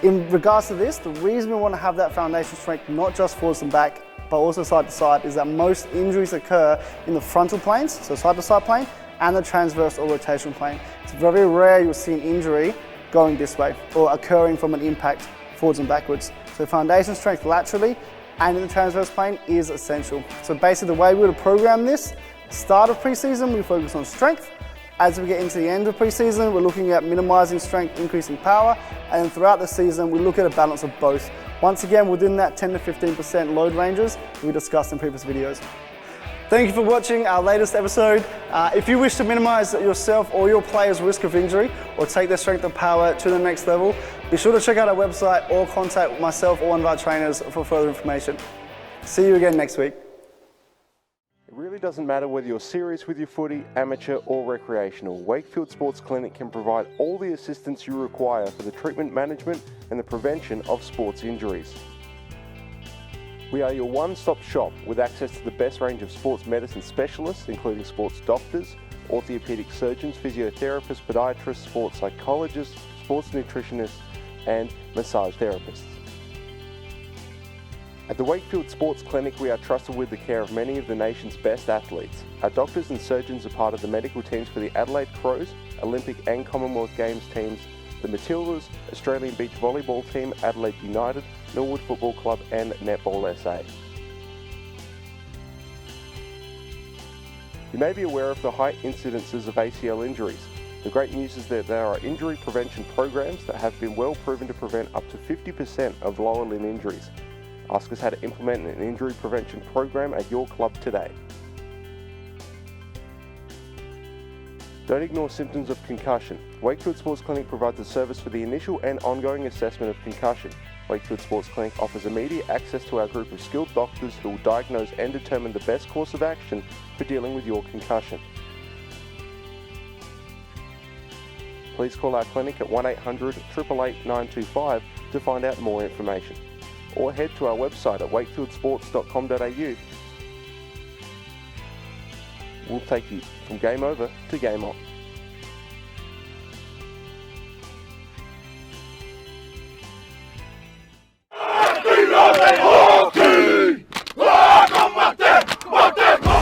In regards to this, the reason we want to have that foundation strength, not just forwards and back, but also side to side, is that most injuries occur in the frontal planes, so side to side plane, and the transverse or rotation plane. It's very rare you'll see an injury going this way or occurring from an impact forwards and backwards. So foundation strength laterally and in the transverse plane is essential. So basically the way we would program this, start of pre-season, we focus on strength. As we get into the end of pre-season, we're looking at minimizing strength, increasing power, and then throughout the season, we look at a balance of both. Once again, within that 10 to 15% load ranges we discussed in previous videos. Thank you for watching our latest episode. If you wish to minimize yourself or your players' risk of injury or take their strength and power to the next level, be sure to check out our website or contact myself or one of our trainers for further information. See you again next week. It really doesn't matter whether you're serious with your footy, amateur or recreational. Wakefield Sports Clinic can provide all the assistance you require for the treatment, management and the prevention of sports injuries. We are your one-stop shop with access to the best range of sports medicine specialists, including sports doctors, orthopaedic surgeons, physiotherapists, podiatrists, sports psychologists, sports nutritionists and massage therapists. At the Wakefield Sports Clinic, we are trusted with the care of many of the nation's best athletes. Our doctors and surgeons are part of the medical teams for the Adelaide Crows, Olympic and Commonwealth Games teams, the Matildas, Australian Beach Volleyball Team, Adelaide United, Norwood Football Club and Netball SA. You may be aware of the high incidences of ACL injuries. The great news is that there are injury prevention programs that have been well proven to prevent up to 50% of lower limb injuries. Ask us how to implement an injury prevention program at your club today. Don't ignore symptoms of concussion. Wakefield Sports Clinic provides a service for the initial and ongoing assessment of concussion. Wakefield Sports Clinic offers immediate access to our group of skilled doctors who will diagnose and determine the best course of action for dealing with your concussion. Please call our clinic at 1800 888 925 to find out more information, or head to our website at wakefieldsports.com.au. We'll take you from game over to game on.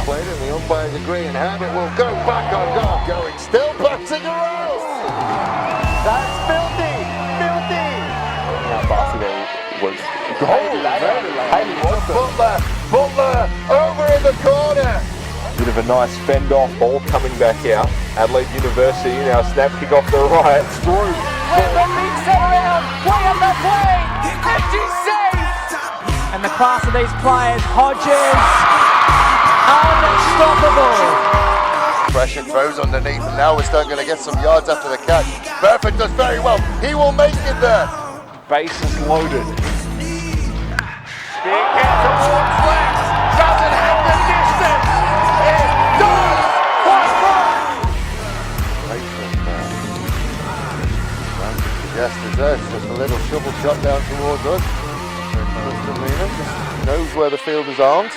Played and the umpires agree and and it will go back on goal. Going still back to Garrel. That's filthy, filthy. Now basketball was Haley Watson. Butler over in the corner. bit of a nice fend-off ball coming back out. Adelaide University now snap kick off the right. Through. The big set around, way up that play, and she's saved. And the class of these players, Hodges, unstoppable. Pressure throws underneath, and now we're still going to get some yards after the catch. Burford does very well. He will make it there. Bases loaded. Big hit towards left. Doesn't have the distance. It does. Yes, there's just a little shovel shot down towards us. Just knows where the fielders aren't.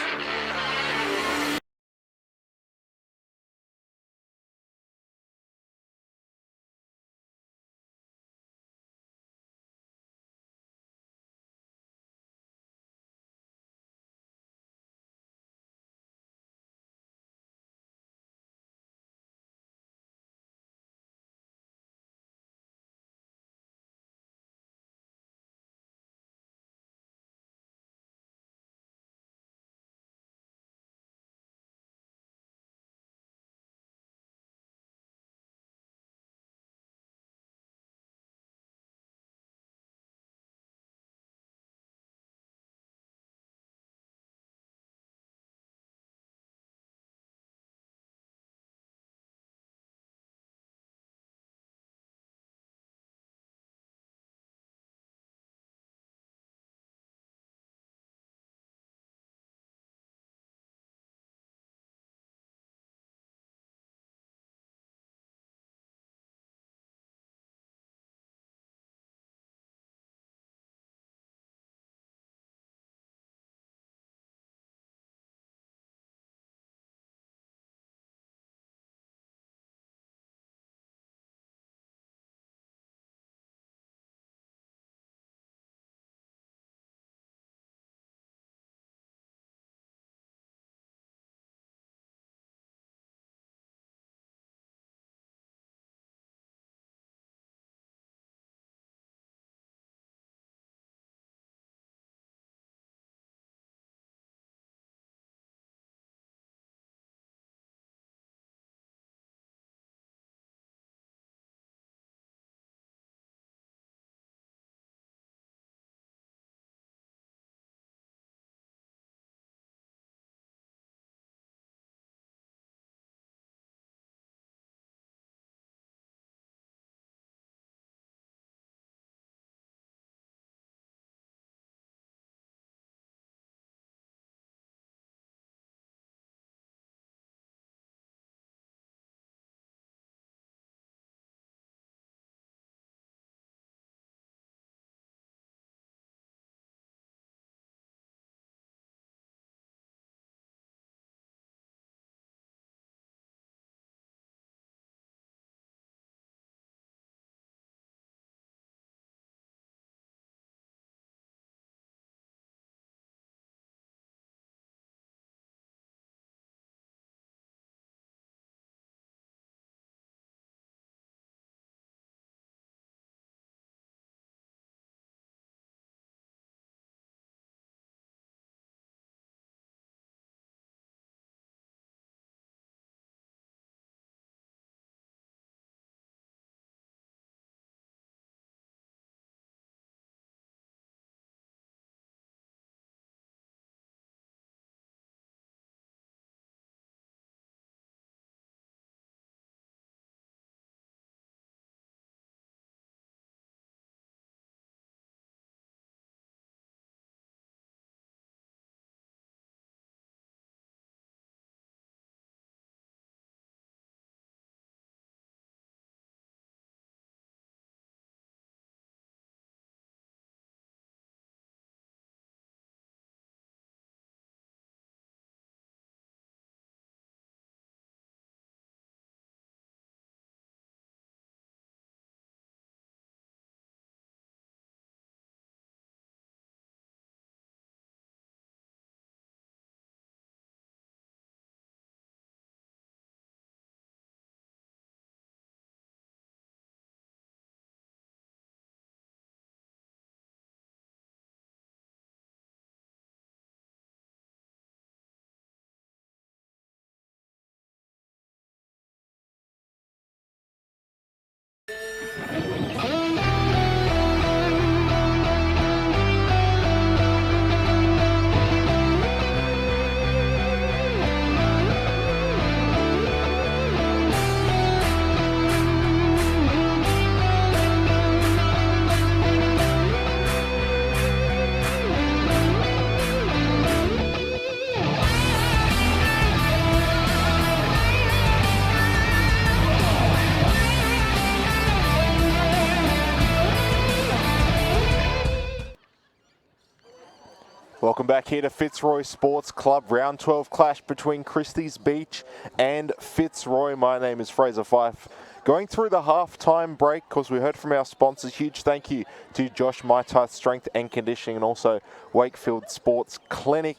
Welcome back here to Fitzroy Sports Club. Round 12 clash between Christies Beach and Fitzroy. My name is Fraser Fife. Going through the half-time break, because we heard from our sponsors. Huge thank you to Josh Maitai Strength and Conditioning, and also Wakefield Sports Clinic.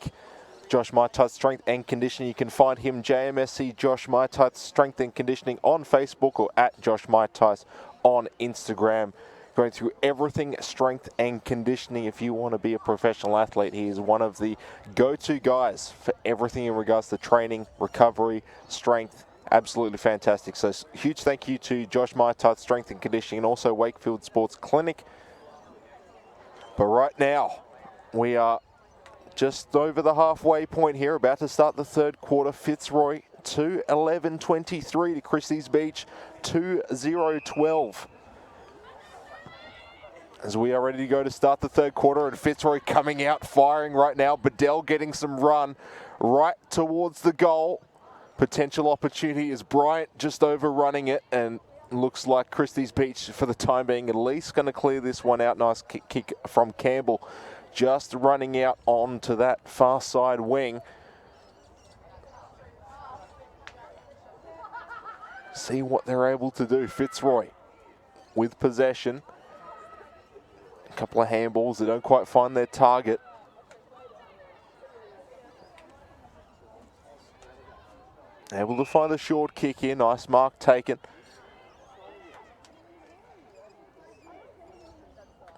Josh Maitai Strength and Conditioning. You can find him, JMSC Josh Maitai Strength and Conditioning, on Facebook, or at Josh Maitai on Instagram. Going through everything strength and conditioning. If you want to be a professional athlete, he is one of the go-to guys for everything in regards to training, recovery, strength. Absolutely fantastic. So huge thank you to Josh Maitai Strength and Conditioning, and also Wakefield Sports Clinic. But right now, we are just over the halfway point here, about to start the third quarter. Fitzroy 2-11-23 to Christies Beach 2-0-12. As we are ready to go to start the third quarter, and Fitzroy coming out firing right now. Bedell getting some run right towards the goal. Potential opportunity is Bryant just overrunning it, and looks like Christies Beach for the time being at least going to clear this one out. Nice kick from Campbell, just running out onto that far side wing. See what they're able to do. Fitzroy with possession. A couple of handballs that don't quite find their target. Able to find a short kick here. Nice mark taken.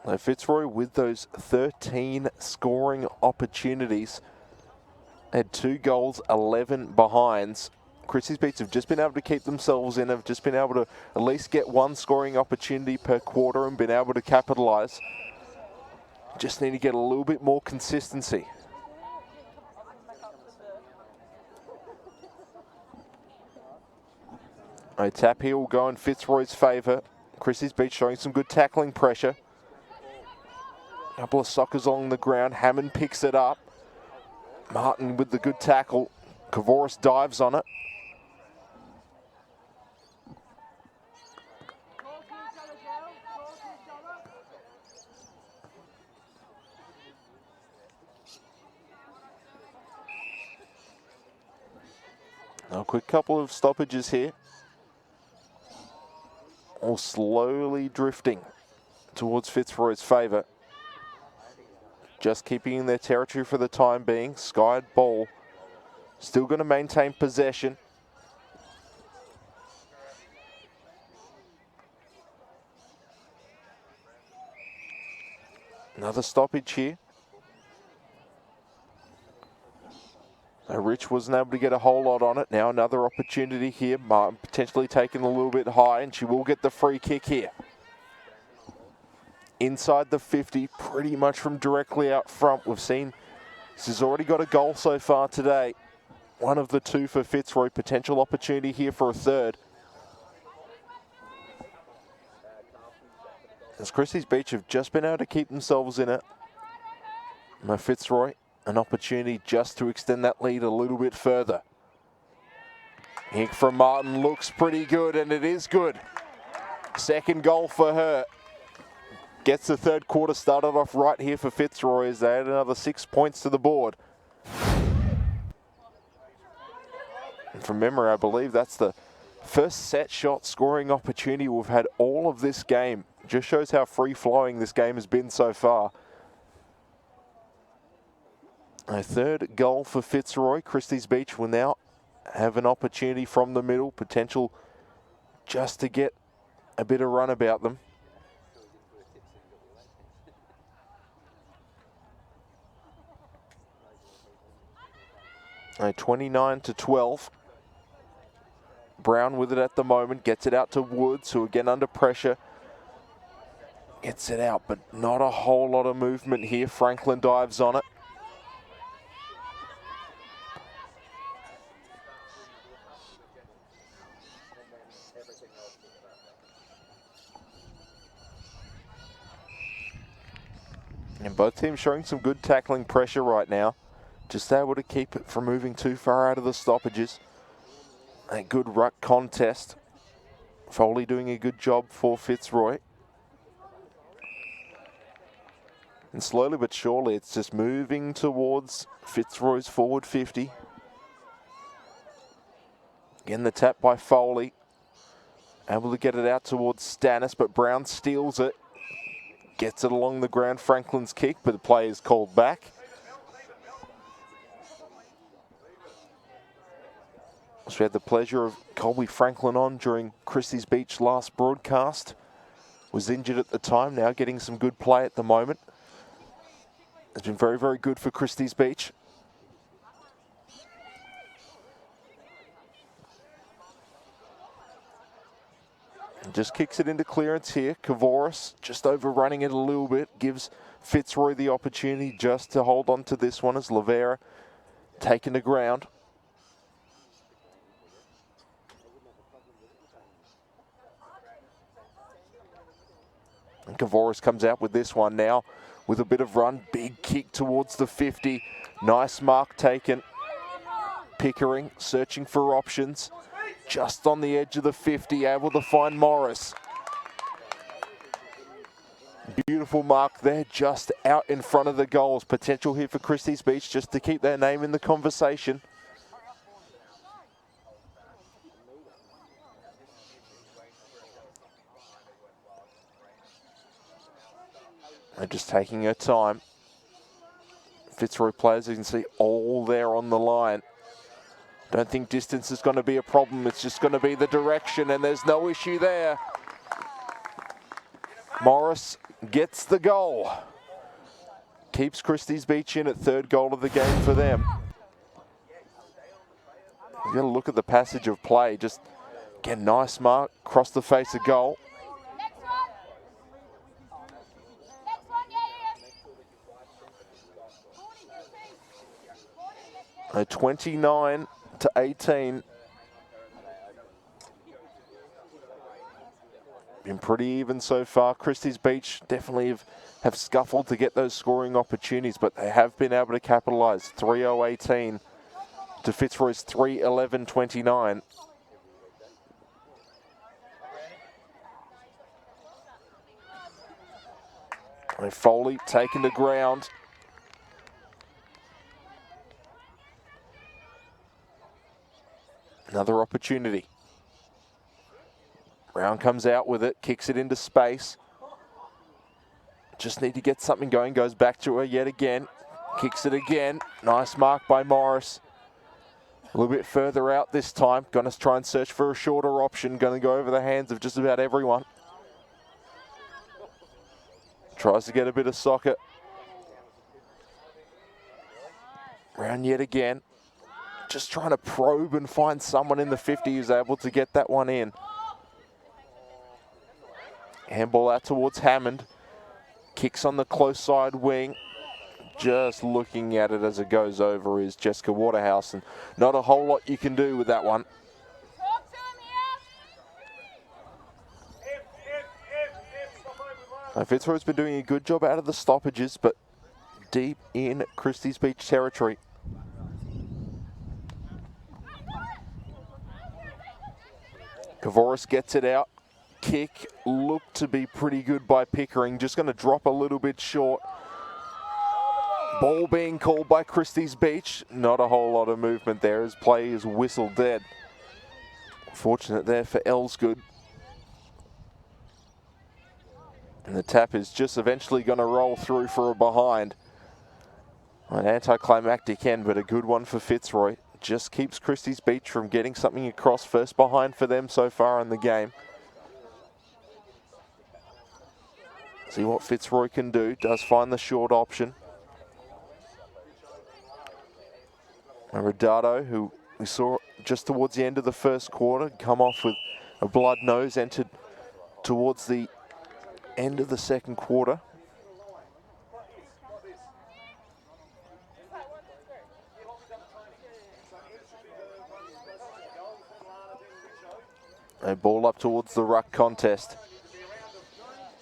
Now Fitzroy with those 13 scoring opportunities. Had 2 goals, 11 behinds. Christies Beach have just been able to keep themselves in, have just been able to at least get 1 scoring opportunity per quarter and been able to capitalise. Just need to get a little bit more consistency. A tap here will go in Fitzroy's favour. Christies Beach showing some good tackling pressure. A couple of sockers along the ground. Hammond picks it up. Martin with the good tackle. Kavoris dives on it. A quick couple of stoppages here. All slowly drifting towards Fitzroy's favour. Just keeping in their territory for the time being. Skied ball. Still going to maintain possession. Another stoppage here. Rich wasn't able to get a whole lot on it. Now another opportunity here. Martin potentially taken a little bit high, and she will get the free kick here. Inside the 50, pretty much from directly out front. We've seen this has already got a goal so far today. One of the 2 for Fitzroy. Potential opportunity here for a third. As Christies Beach have just been able to keep themselves in it. Now Fitzroy, an opportunity just to extend that lead a little bit further. Kick from Martin looks pretty good, and it is good. Second goal for her. Gets the third quarter started off right here for Fitzroy as they add another 6 points to the board. And from memory, I believe that's the first set shot scoring opportunity we've had all of this game. Just shows how free-flowing this game has been so far. A third goal for Fitzroy. Christies Beach will now have an opportunity from the middle. Potential just to get a bit of run about them. A 29-12. Brown with it at the moment. Gets it out to Woods, who again under pressure. Gets it out, but not a whole lot of movement here. Franklin dives on it. And both teams showing some good tackling pressure right now. Just able to keep it from moving too far out of the stoppages. A good ruck contest. Foley doing a good job for Fitzroy. And slowly but surely, it's just moving towards Fitzroy's forward 50. Again, the tap by Foley. Able to get it out towards Stannis, but Brown steals it. Gets it along the ground, Franklin's kick, but the play is called back. So we had the pleasure of Colby Franklin on during Christies Beach last broadcast. Was injured at the time, now getting some good play at the moment. It's been very, very good for Christies Beach. And just kicks it into clearance here. Kavoris just overrunning it a little bit. Gives Fitzroy the opportunity just to hold on to this one as Lavera taken to ground. And Kavoris comes out with this one now with a bit of run. Big kick towards the 50. Nice mark taken. Pickering searching for options. Just on the edge of the 50, able to find Morris. Beautiful mark there, just out in front of the goals. Potential here for Christies Beach just to keep their name in the conversation. They're just taking her time. Fitzroy players, you can see all there on the line. Don't think distance is going to be a problem. It's just going to be the direction, and there's no issue there. Morris gets the goal. Keeps Christies Beach in at third goal of the game for them. You've got to look at the passage of play. Just, again, nice mark, across the face of goal. 29-18. Been pretty even so far. Christies Beach definitely have scuffled to get those scoring opportunities, but they have been able to capitalise. 3-0-18 to Fitzroy's 3-11-29. Foley taken to ground. Another opportunity. Brown comes out with it, kicks it into space. Just need to get something going, goes back to her yet again. Kicks it again, nice mark by Morris. A little bit further out this time. Gonna try and search for a shorter option. Gonna go over the hands of just about everyone. Tries to get a bit of socket. Brown yet again. Just trying to probe and find someone in the 50 who's able to get that one in. Handball out towards Hammond. Kicks on the close side wing. Just looking at it as it goes over is Jessica Waterhouse, and not a whole lot you can do with that one. Now, Fitzroy's been doing a good job out of the stoppages, but deep in Christies Beach territory. Kavoris gets it out. Kick looked to be pretty good by Pickering. Just going to drop a little bit short. Ball being called by Christies Beach. Not a whole lot of movement there as play is whistled dead. Fortunate there for Elsgood. And the tap is just eventually going to roll through for a behind. An anticlimactic end, but a good one for Fitzroy. Just keeps Christies Beach from getting something across. First behind for them so far in the game. See what Fitzroy can do. Does find the short option. And Redato, who we saw just towards the end of the first quarter, come off with a blood nose, entered towards the end of the second quarter. A ball up towards the ruck contest.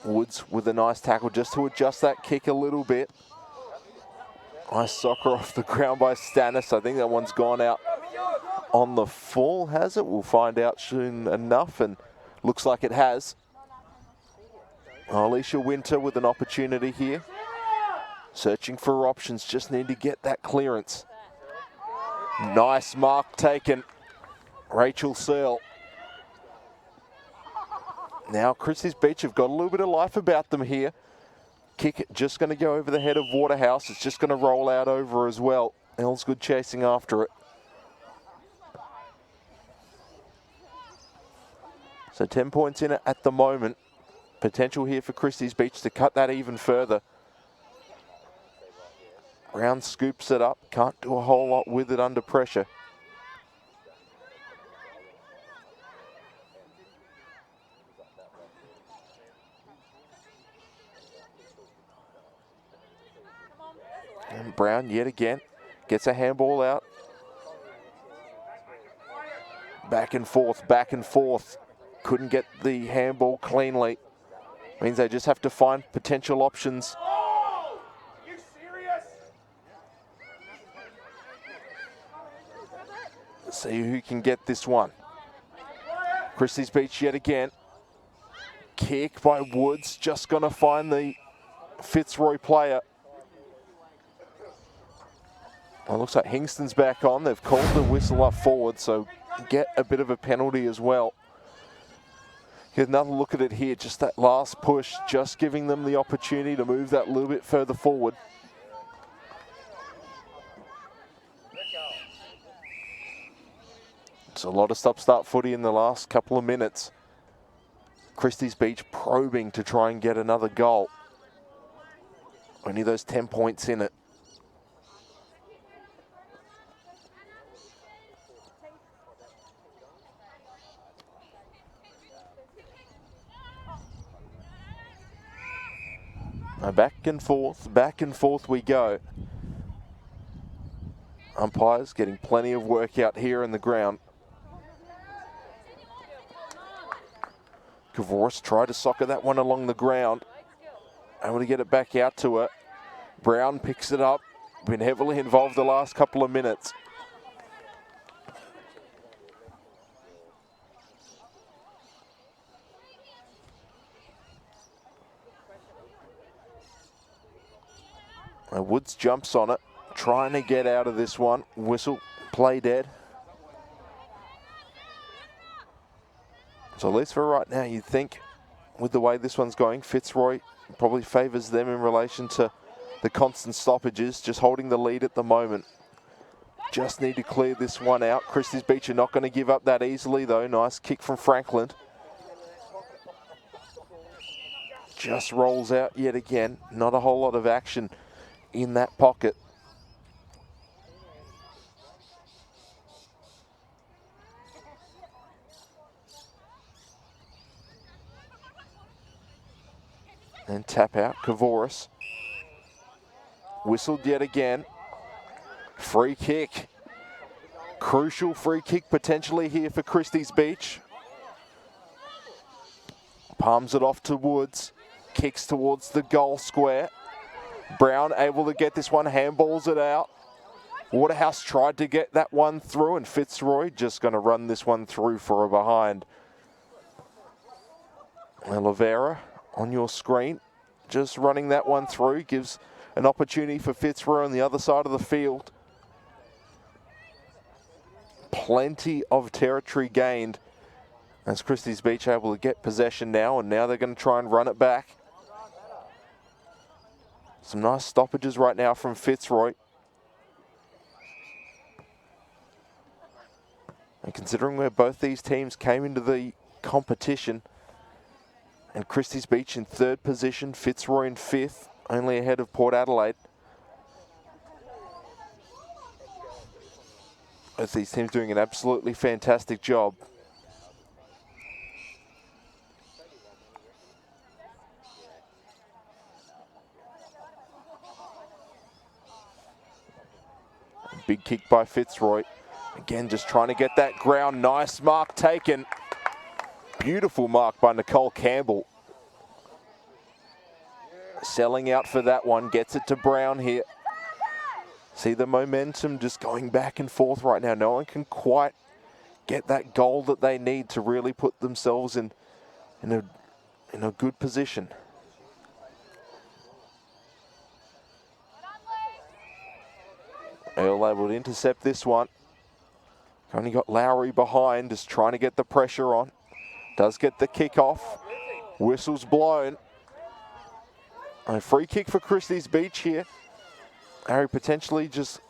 Woods with a nice tackle just to adjust that kick a little bit. Nice soccer off the ground by Stannis. I think that one's gone out on the full, has it? We'll find out soon enough, and looks like it has. Alicia Winter with an opportunity here. Searching for options, just need to get that clearance. Nice mark taken. Rachel Searle. Now Christies Beach have got a little bit of life about them here. Kick just going to go over the head of Waterhouse. It's just going to roll out over as well. Elsgood chasing after it. So 10 points in it at the moment. Potential here for Christies Beach to cut that even further. Brown scoops it up. Can't do a whole lot with it under pressure. And Brown yet again gets a handball out. Back and forth, back and forth. Couldn't get the handball cleanly. Means they just have to find potential options. See who can get this one. Christies Beach yet again. Kick by Woods, just gonna find the Fitzroy player. Well, it looks like Hingston's back on. They've called the whistle up forward, so get a bit of a penalty as well. Here's another look at it here, just that last push, just giving them the opportunity to move that little bit further forward. It's a lot of stop-start footy in the last couple of minutes. Christies Beach probing to try and get another goal. Only those 10 points in it. Now back and forth we go. Umpires getting plenty of work out here in the ground. Kavoris tried to soccer that one along the ground. Able to get it back out to her. Brown picks it up. Been heavily involved the last couple of minutes. Woods jumps on it, trying to get out of this one. Whistle, play dead. So at least for right now, you'd think with the way this one's going, Fitzroy probably favours them in relation to the constant stoppages, just holding the lead at the moment. Just need to clear this one out. Christies Beach are not going to give up that easily though. Nice kick from Franklin. Just rolls out yet again. Not a whole lot of action in that pocket. And tap out, Kavoris. Whistled yet again. Free kick. Crucial free kick potentially here for Christies Beach. Palms it off to Woods. Kicks towards the goal square. Brown able to get this one, handballs it out. Waterhouse tried to get that one through, and Fitzroy just going to run this one through for a behind. Oliveira on your screen, just running that one through, gives an opportunity for Fitzroy on the other side of the field. Plenty of territory gained as Christies Beach able to get possession now, and now they're going to try and run it back. Some nice stoppages right now from Fitzroy. And considering where both these teams came into the competition, and Christies Beach in third position, Fitzroy in fifth, only ahead of Port Adelaide. Both these teams doing an absolutely fantastic job. Big kick by Fitzroy. Again, just trying to get that ground. Nice mark taken. Beautiful mark by Nicole Campbell. Selling out for that one. Gets it to Brown here. See the momentum just going back and forth right now. No one can quite get that goal that they need to really put themselves in a good position. Earl able to intercept this one. Only got Lowry behind, just trying to get the pressure on. Does get the kick off. Whistle's blown. A free kick for Christies Beach here. Harry potentially just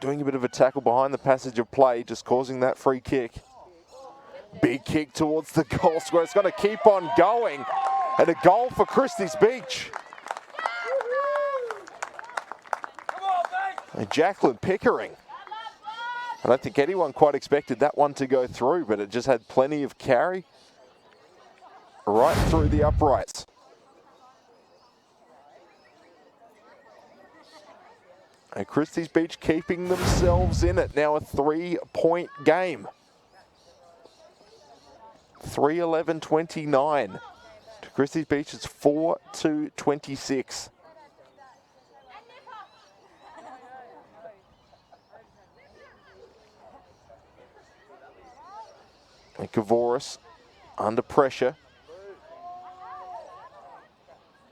doing a bit of a tackle behind the passage of play, just causing that free kick. Big kick towards the goal square. It's going to keep on going. And a goal for Christies Beach. And Jacqueline Pickering. I don't think anyone quite expected that one to go through, but it just had plenty of carry right through the uprights. And Christies Beach keeping themselves in it. Now a 3-point game. 3-11-29. To Christies Beach, it's 4-26. And Kavoris under pressure.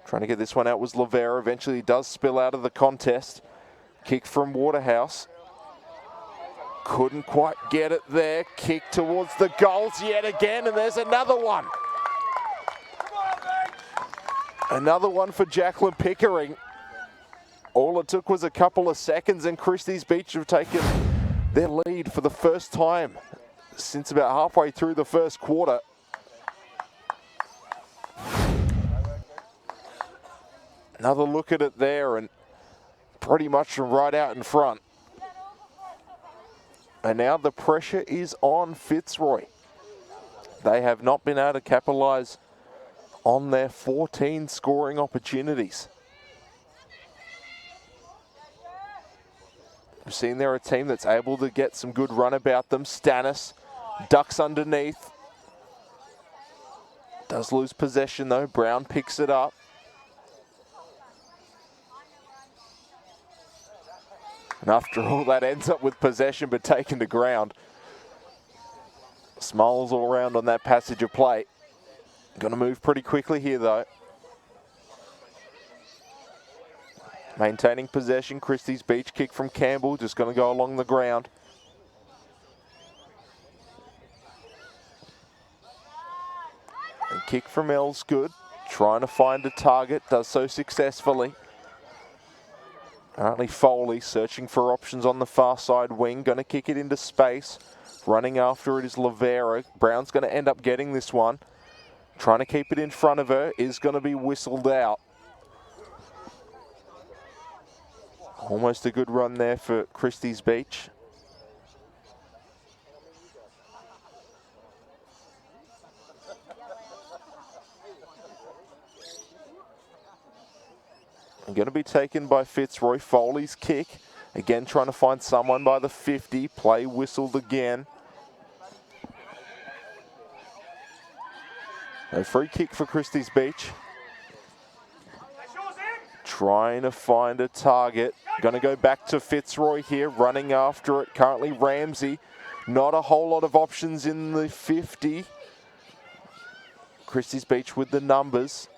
Trying to get this one out was Lavera. Eventually does spill out of the contest. Kick from Waterhouse. Couldn't quite get it there. Kick towards the goals yet again, and there's another one. Another one for Jacqueline Pickering. All it took was a couple of seconds, and Christies Beach have taken their lead for the first time since about halfway through the first quarter. Another look at it there, and pretty much from right out in front. And now the pressure is on Fitzroy. They have not been able to capitalise on their 14 scoring opportunities. We've seen they're a team that's able to get some good run about them. Stannis ducks underneath. Does lose possession though. Brown picks it up. And after all, that ends up with possession but taken to ground. Smiles all around on that passage of play. Going to move pretty quickly here though. Maintaining possession. Christies Beach kick from Campbell. Just going to go along the ground. And kick from L's good. Trying to find a target. Does so successfully. Currently Foley searching for options on the far side wing. Going to kick it into space. Running after it is Lavera. Brown's going to end up getting this one. Trying to keep it in front of her. Is going to be whistled out. Almost a good run there for Christies Beach. Going to be taken by Fitzroy. Foley's kick. Again, trying to find someone by the 50. Play whistled again. A free kick for Christies Beach. Trying to find a target. Going to go back to Fitzroy here. Running after it. Currently Ramsey. Not a whole lot of options in the 50. Christies Beach with the numbers.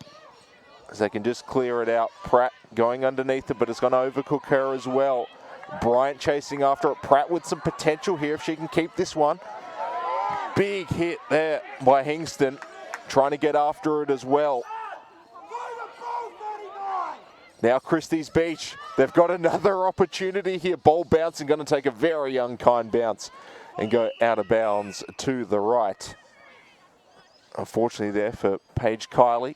As they can just clear it out. Pratt going underneath it, but it's going to overcook her as well. Bryant chasing after it. Pratt with some potential here if she can keep this one. Big hit there by Hingston. Trying to get after it as well. Now Christies Beach, they've got another opportunity here. Ball bouncing, going to take a very unkind bounce and go out of bounds to the right. Unfortunately there for Paige Kiley.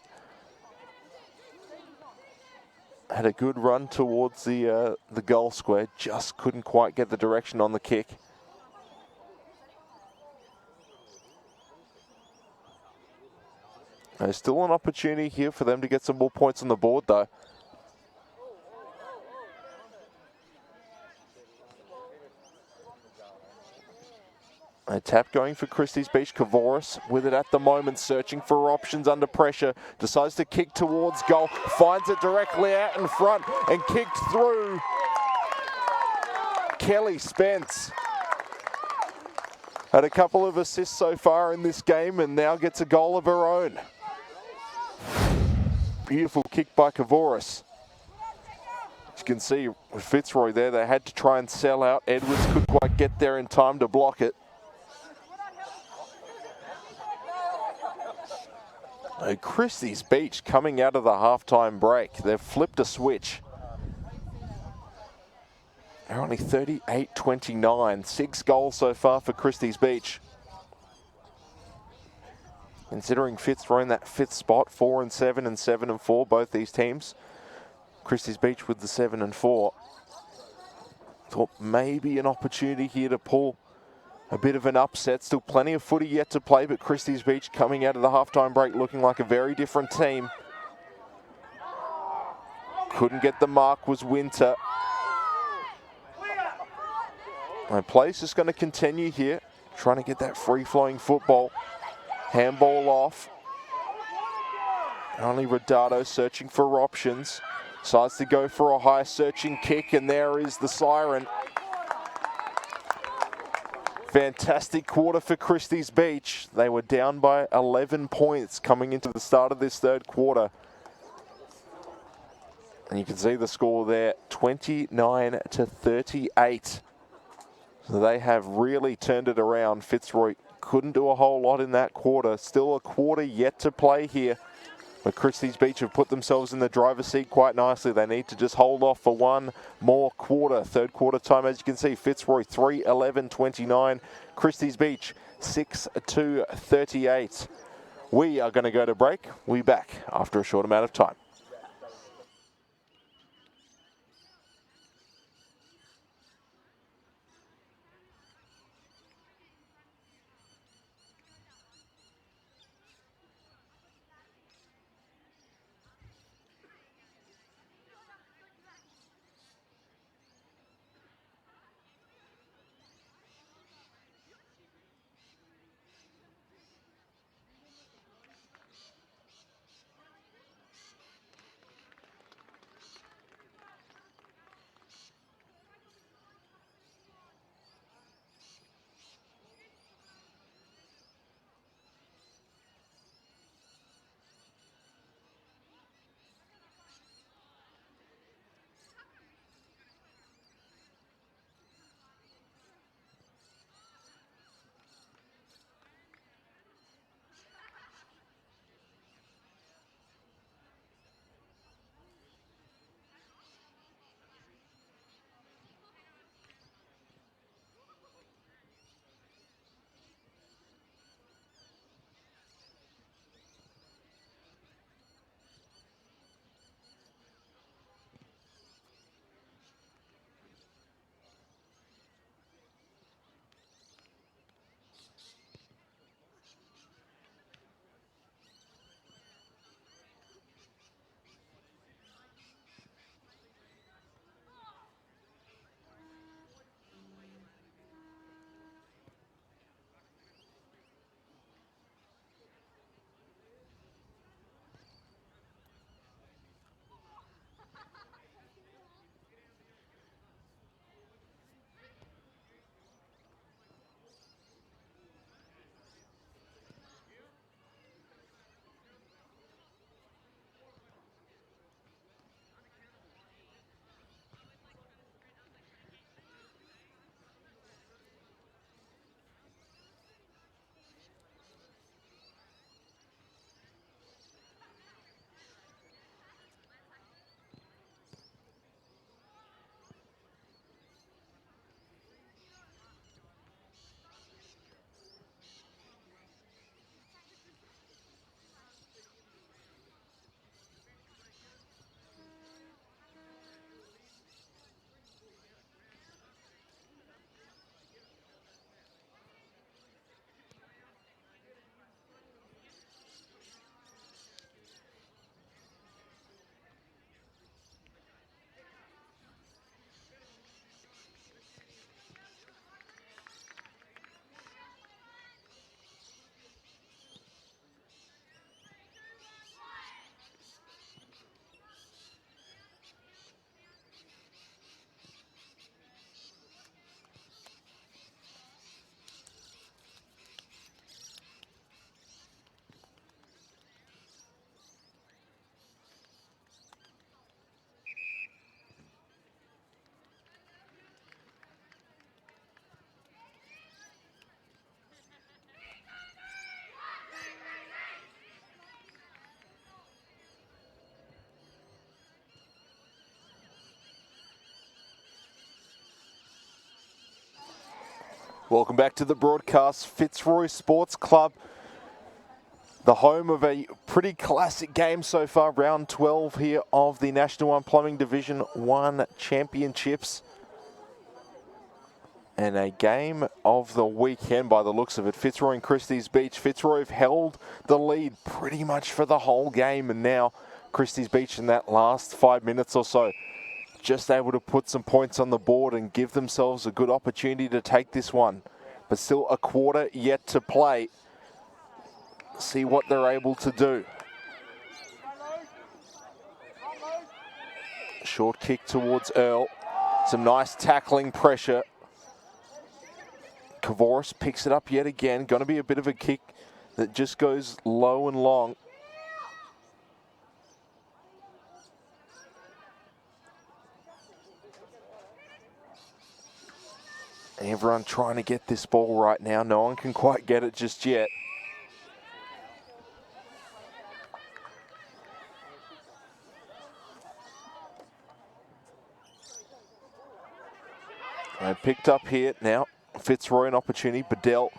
Had a good run towards the goal square, just couldn't quite get the direction on the kick. There's still an opportunity here for them to get some more points on the board though. A tap going for Christies Beach. Kavoris with it at the moment, searching for options under pressure. Decides to kick towards goal. Finds it directly out in front and kicked through. Kelly Spence had a couple of assists so far in this game and now gets a goal of her own. Beautiful kick by Kavoris. you can see with Fitzroy there, they had to try and sell out. Edwards couldn't quite get there in time to block it. Christies Beach coming out of the halftime break. They've flipped a switch. They're only 38-29. 6 goals so far for Christies Beach. Considering Fitzroy in that 5th spot, 4-7 and 7-4, both these teams. Christies Beach with the 7-4. Thought maybe an opportunity here to pull a bit of an upset. Still plenty of footy yet to play, but Christies Beach coming out of the halftime break looking like a very different team. Couldn't get the mark, was Winter. And play's just going to continue here, trying to get that free-flowing football. Handball off. Only Rodado searching for options. Decides to go for a high searching kick, and there is the siren. Fantastic quarter for Christies Beach. They were down by 11 points coming into the start of this 3rd quarter. And you can see the score there, 29-38. So they have really turned it around. Fitzroy couldn't do a whole lot in that quarter. Still a quarter yet to play here. But Christies Beach have put themselves in the driver's seat quite nicely. They need to just hold off for one more quarter. 3rd quarter time, as you can see, Fitzroy 3-11-29. Christies Beach 6-2-38. We are going to go to break. We'll be back after a short amount of time. Welcome back to the broadcast. Fitzroy Sports Club, the home of a pretty classic game so far. Round 12 here of the National 1 Plumbing Division 1 Championships. And a game of the weekend by the looks of it. Fitzroy and Christies Beach. Fitzroy have held the lead pretty much for the whole game. And now Christies Beach in that last 5 minutes or so, just able to put some points on the board and give themselves a good opportunity to take this one. But still a quarter yet to play. See what they're able to do. Short kick towards Earl. Some nice tackling pressure. Kavoris picks it up yet again. Going to be a bit of a kick that just goes low and long. Everyone trying to get this ball right now. No one can quite get it just yet. And picked up here now. Fitzroy an opportunity. Bedell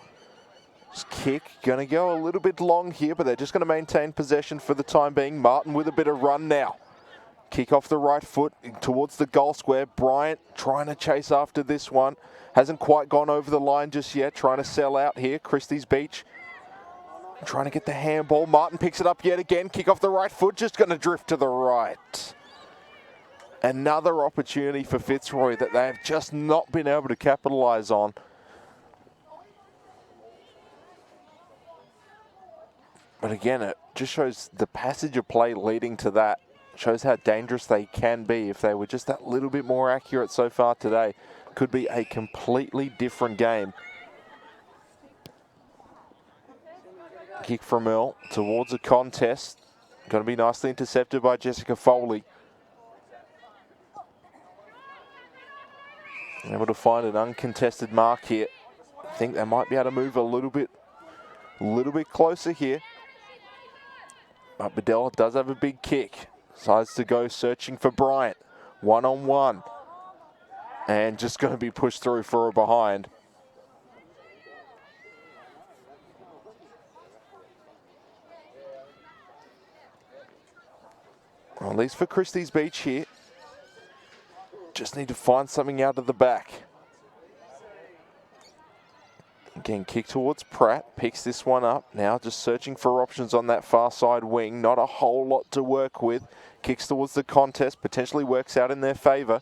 kick going to go a little bit long here, but they're just going to maintain possession for the time being. Martin with a bit of run now. Kick off the right foot towards the goal square. Bryant trying to chase after this one. Hasn't quite gone over the line just yet. Trying to sell out here. Christies Beach trying to get the handball. Martin picks it up yet again. Kick off the right foot. Just going to drift to the right. Another opportunity for Fitzroy that they have just not been able to capitalise on. But again, it just shows the passage of play leading to that. Shows how dangerous they can be if they were just that little bit more accurate so far today. Could be a completely different game. Kick from Earl towards a contest. Going to be nicely intercepted by Jessica Foley. Able to find an uncontested mark here. I think they might be able to move a little bit closer here. But Bedell does have a big kick. Decides to go searching for Bryant. One-on-one. And just going to be pushed through for a behind. Well, at least for Christies Beach here. Just need to find something out of the back. Again, kick towards Pratt. Picks this one up. Now just searching for options on that far side wing. Not a whole lot to work with. Kicks towards the contest. Potentially works out in their favour.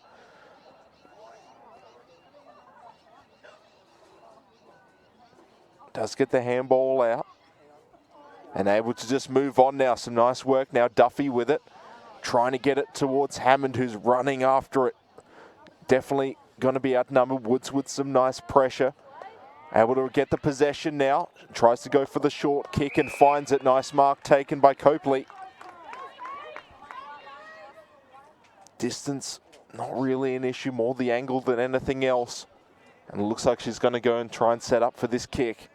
Does get the handball out. And able to just move on now. Some nice work now. Duffy with it. Trying to get it towards Hammond, who's running after it. Definitely going to be outnumbered. Woods with some nice pressure. Able to get the possession now. Tries to go for the short kick and finds it. Nice mark taken by Copley. Distance, not really an issue. More the angle than anything else. And it looks like she's going to go and try and set up for this kick.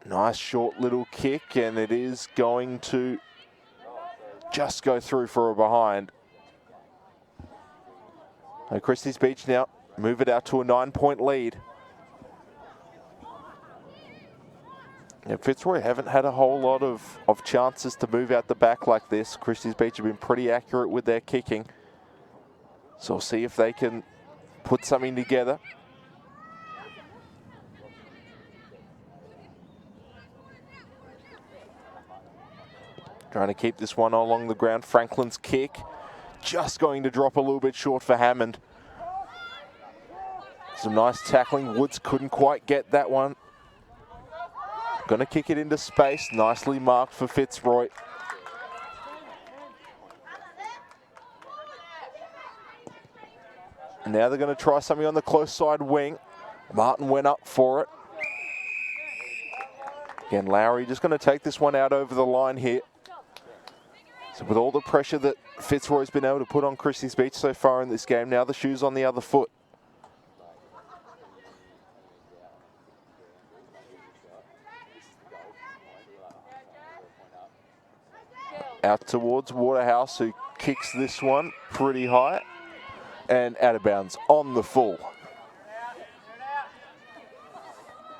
Nice short little kick, and it is going to just go through for a behind. So Christies Beach now move it out to a 9-point lead. Yeah, Fitzroy haven't had a whole lot of chances to move out the back like this. Christies Beach have been pretty accurate with their kicking. So we'll see if they can put something together. Trying to keep this one along the ground. Franklin's kick just going to drop a little bit short for Hammond. Some nice tackling. Woods couldn't quite get that one. Going to kick it into space. Nicely marked for Fitzroy. Now they're going to try something on the close side wing. Martin went up for it. Again, Lowry just going to take this one out over the line here. So with all the pressure that Fitzroy's been able to put on Christies Beach so far in this game, now the shoe's on the other foot. Out towards Waterhouse, who kicks this one pretty high and out of bounds on the full.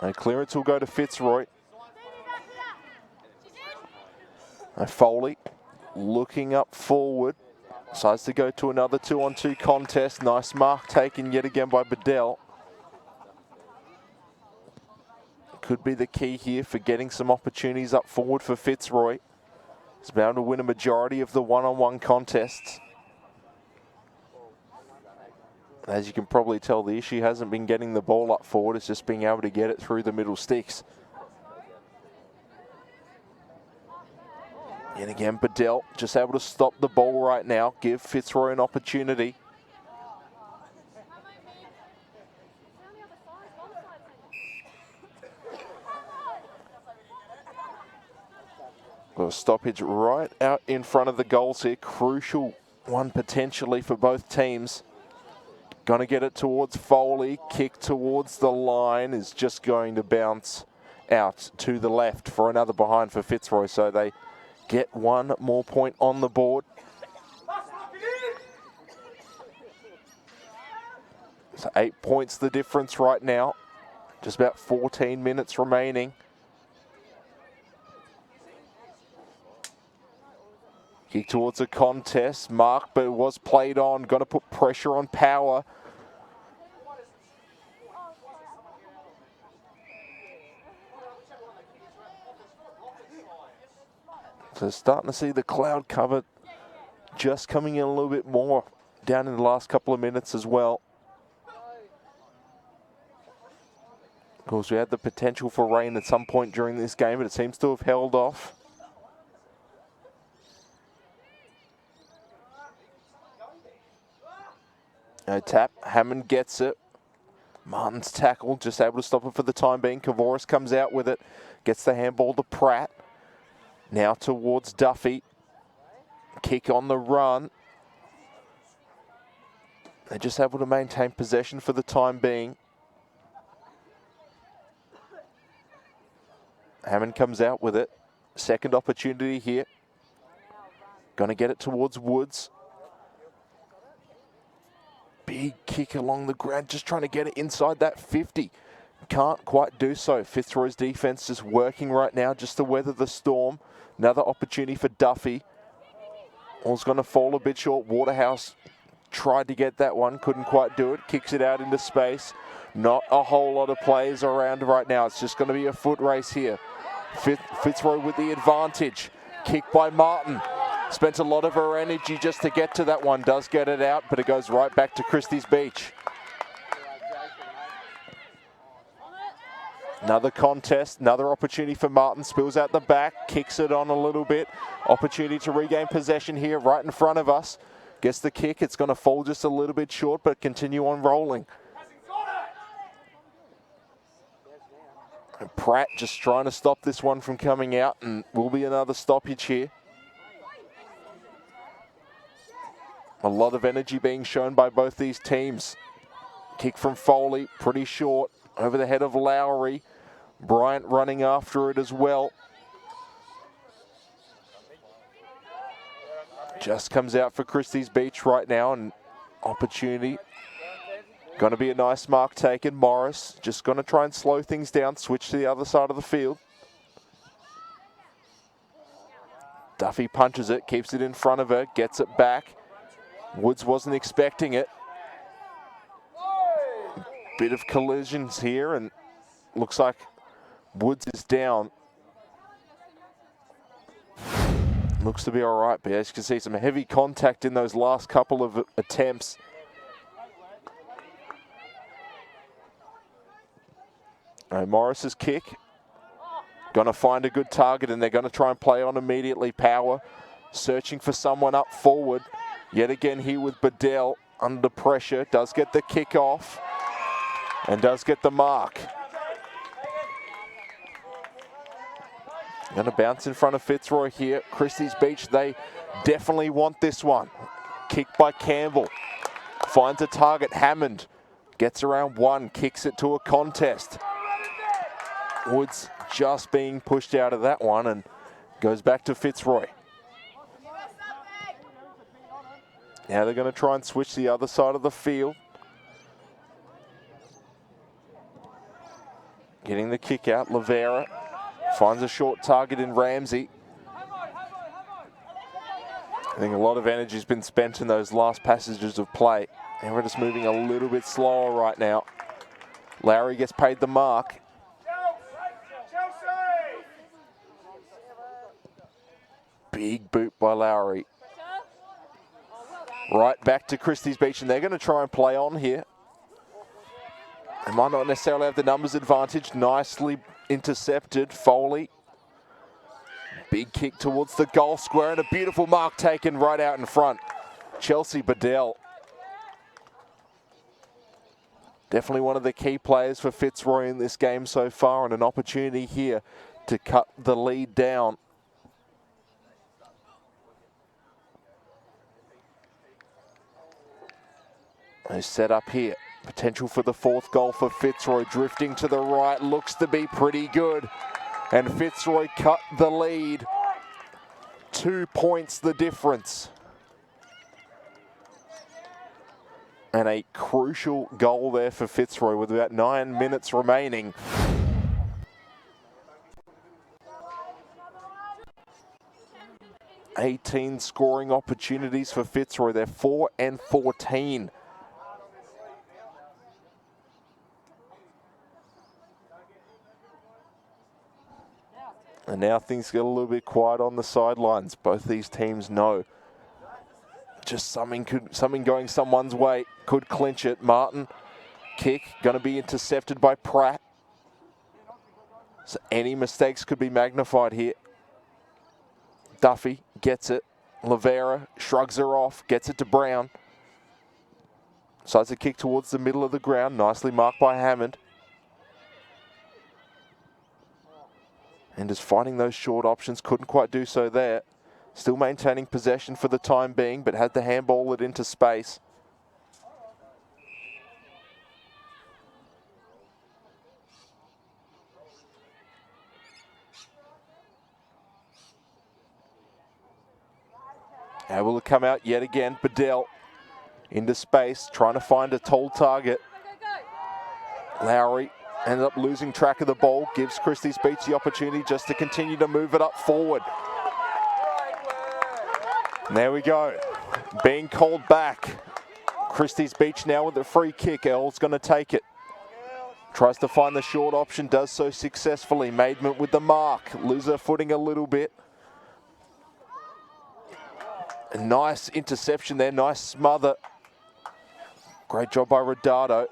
And clearance will go to Fitzroy. And Foley looking up forward. Decides to go to another 2-on-2 contest. Nice mark taken yet again by Bedell. Could be the key here for getting some opportunities up forward for Fitzroy. He's bound to win a majority of the one-on-one contests. As you can probably tell, the issue hasn't been getting the ball up forward. It's just being able to get it through the middle sticks. And again, Bedell just able to stop the ball right now, give Fitzroy an opportunity. Got a stoppage right out in front of the goals here. Crucial one potentially for both teams. Going to get it towards Foley. Kick towards the line is just going to bounce out to the left for another behind for Fitzroy. So they get one more point on the board. So 8 points the difference right now. Just about 14 minutes remaining. Kick towards a contest. Mark, but it was played on. Got to put pressure on Power. So starting to see the cloud cover just coming in a little bit more down in the last couple of minutes as well. Of course, we had the potential for rain at some point during this game, but it seems to have held off. No tap. Hammond gets it. Martin's tackle, just able to stop it for the time being. Kavoris comes out with it. Gets the handball to Pratt. Now towards Duffy. Kick on the run. They're just able to maintain possession for the time being. Hammond comes out with it. Second opportunity here. Going to get it towards Woods. Big kick along the ground, just trying to get it inside that 50. Can't quite do so. Fitzroy's defense just working right now just to weather the storm. Another opportunity for Duffy. All's going to fall a bit short. Waterhouse tried to get that one, couldn't quite do it. Kicks it out into space. Not a whole lot of players around right now. It's just going to be a foot race here. Fitzroy with the advantage. Kick by Martin. Spent a lot of her energy just to get to that one. Does get it out, but it goes right back to Christies Beach. Another contest, another opportunity for Martin. Spills out the back, kicks it on a little bit. Opportunity to regain possession here right in front of us. Gets the kick. It's going to fall just a little bit short, but continue on rolling. And Pratt just trying to stop this one from coming out, and will be another stoppage here. A lot of energy being shown by both these teams. Kick from Foley, pretty short, over the head of Lowry. Bryant running after it as well. Just comes out for Christies Beach right now, and opportunity. Going to be a nice mark taken. Morris just going to try and slow things down, switch to the other side of the field. Duffy punches it, keeps it in front of her, gets it back. Woods wasn't expecting it. Bit of collisions here, and looks like Woods is down. Looks to be all right, but as you can see, some heavy contact in those last couple of attempts. Morris's kick. Going to find a good target, and they're going to try and play on immediately. Power searching for someone up forward. Yet again here with Bedell under pressure. Does get the kick off and does get the mark. Going to bounce in front of Fitzroy here. Christies Beach, they definitely want this one. Kick by Campbell. Finds a target, Hammond. Gets around one, kicks it to a contest. Woods just being pushed out of that one and goes back to Fitzroy. Now they're going to try and switch the other side of the field. Getting the kick out, Lavera finds a short target in Ramsey. I think a lot of energy has been spent in those last passages of play. And we're just moving a little bit slower right now. Lowry gets paid the mark. Big boot by Lowry. Right back to Christies Beach, and they're going to try and play on here. They might not necessarily have the numbers advantage. Nicely intercepted, Foley. Big kick towards the goal square and a beautiful mark taken right out in front. Chelsea Bedell. Definitely one of the key players for Fitzroy in this game so far, and an opportunity here to cut the lead down. They set up here. Potential for the fourth goal for Fitzroy. Drifting to the right, looks to be pretty good. And Fitzroy cut the lead. 2 points the difference. And a crucial goal there for Fitzroy with about 9 minutes remaining. $18 scoring opportunities for Fitzroy. They're 4 and 14. And now things get a little bit quiet on the sidelines. Both these teams know just something going someone's way could clinch it. Martin, kick, going to be intercepted by Pratt. So any mistakes could be magnified here. Duffy gets it. Lavera shrugs her off, gets it to Brown. Sides a kick towards the middle of the ground, nicely marked by Hammond. And just finding those short options, couldn't quite do so there. Still maintaining possession for the time being, but had to handball it into space. Able to come out yet again. Bedell into space, trying to find a tall target. Lowry ended up losing track of the ball, gives Christies Beach the opportunity just to continue to move it up forward. And there we go, being called back. Christies Beach now with the free kick. Earl's going to take it. Tries to find the short option, does so successfully. Maidment with the mark, lose her footing a little bit. A nice interception there, nice smother. Great job by Rodado.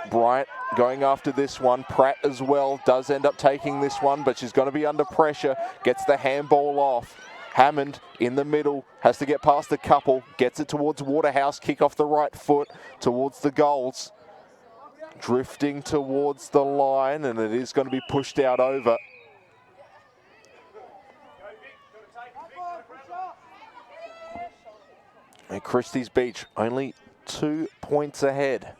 Bryant going after this one. Pratt as well does end up taking this one, but she's going to be under pressure. Gets the handball off. Hammond in the middle, has to get past a couple. Gets it towards Waterhouse, kick off the right foot towards the goals. Drifting towards the line, and it is going to be pushed out over. And Christies Beach only 2 points ahead.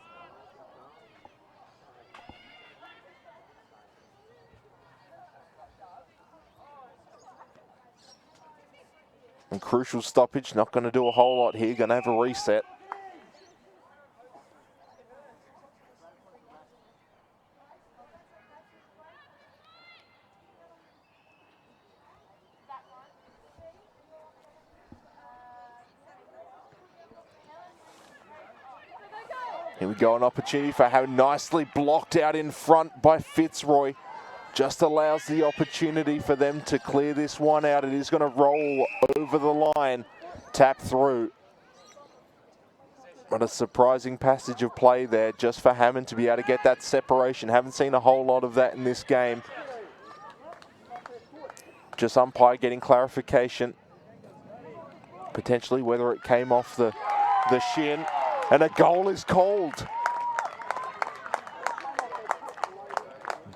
And crucial stoppage, not going to do a whole lot here, going to have a reset. Here we go, an opportunity for how nicely blocked out in front by Fitzroy. Just allows the opportunity for them to clear this one out. It is going to roll over the line, tap through. What a surprising passage of play there just for Hammond to be able to get that separation. Haven't seen a whole lot of that in this game. Just umpire getting clarification. Potentially whether it came off the shin. And a goal is called.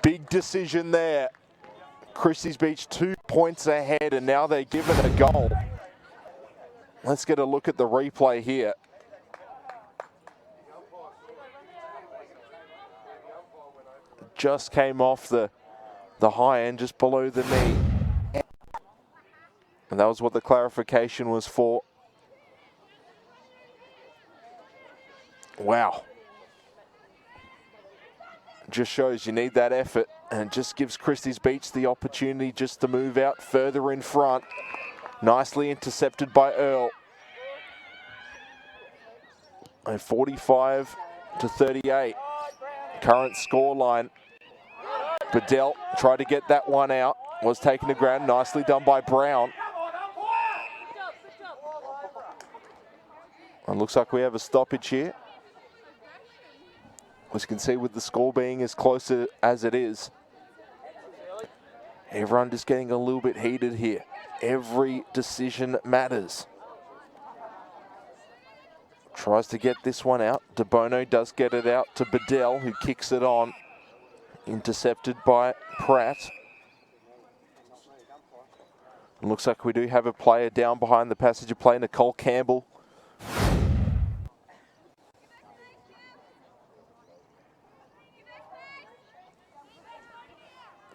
Big decision there. Christies Beach 2 points ahead, and now they're given a goal. Let's get a look at the replay here. Just came off the high end, just below the knee. And that was what the clarification was for. Wow. Just shows you need that effort, and just gives Christies Beach the opportunity just to move out further in front. Nicely intercepted by Earl. A 45-38 current scoreline. Bedell tried to get that one out, was taken to ground, nicely done by Brown. And looks like we have a stoppage here. As you can see, with the score being as close as it is, everyone just getting a little bit heated here. Every decision matters. Tries to get this one out. De Bono does get it out to Bedell, who kicks it on. Intercepted by Pratt. It looks like we do have a player down behind the passage of play, Nicole Campbell.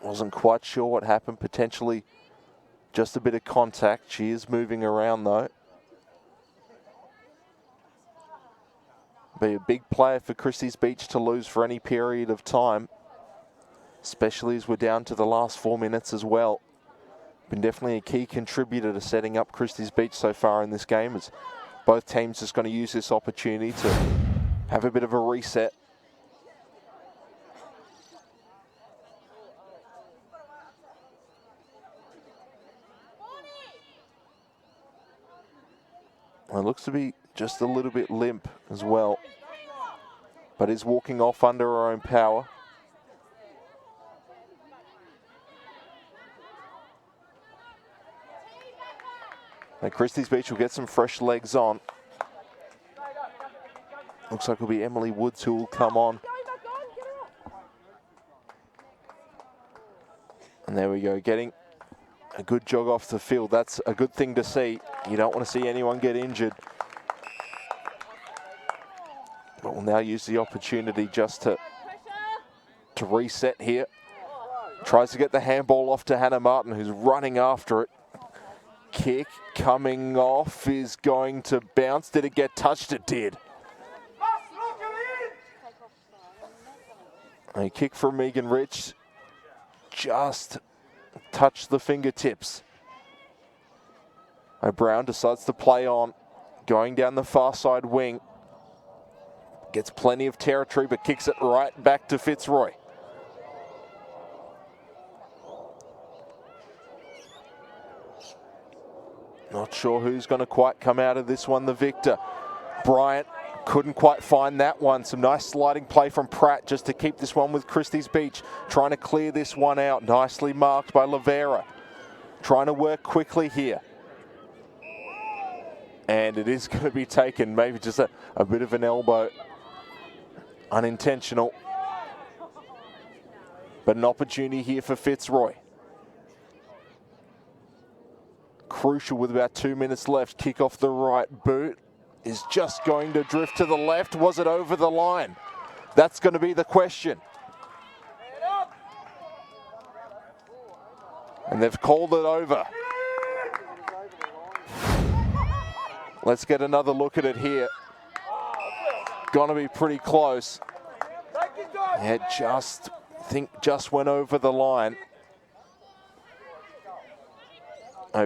Wasn't quite sure what happened, potentially just a bit of contact. She is moving around though. Be a big player for Christies Beach to lose for any period of time, especially as we're down to the last 4 minutes as well. Been definitely a key contributor to setting up Christies Beach so far in this game, as both teams just going to use this opportunity to have a bit of a reset. It looks to be just a little bit limp as well, but is walking off under her own power. And Christies Beach will get some fresh legs on. Looks like it'll be Emily Woods who will come on. And there we go, getting a good jog off the field. That's a good thing to see. You don't want to see anyone get injured. But we'll now use the opportunity just to reset here. Tries to get the handball off to Hannah Martin, who's running after it. Kick coming off is going to bounce. Did it get touched? It did. A kick from Megan Rich. Just touched the fingertips. Brown decides to play on, going down the far side wing. Gets plenty of territory, but kicks it right back to Fitzroy. Not sure who's going to quite come out of this one, the victor. Bryant couldn't quite find that one. Some nice sliding play from Pratt just to keep this one with Christies Beach. Trying to clear this one out. Nicely marked by Lavera. Trying to work quickly here. And it is going to be taken, maybe just a bit of an elbow. Unintentional. But an opportunity here for Fitzroy. Crucial with about 2 minutes left. Kick off the right boot is just going to drift to the left. Was it over the line? That's going to be the question. And they've called it over. Let's get another look at it here. Gonna be pretty close. Yeah, just went over the line.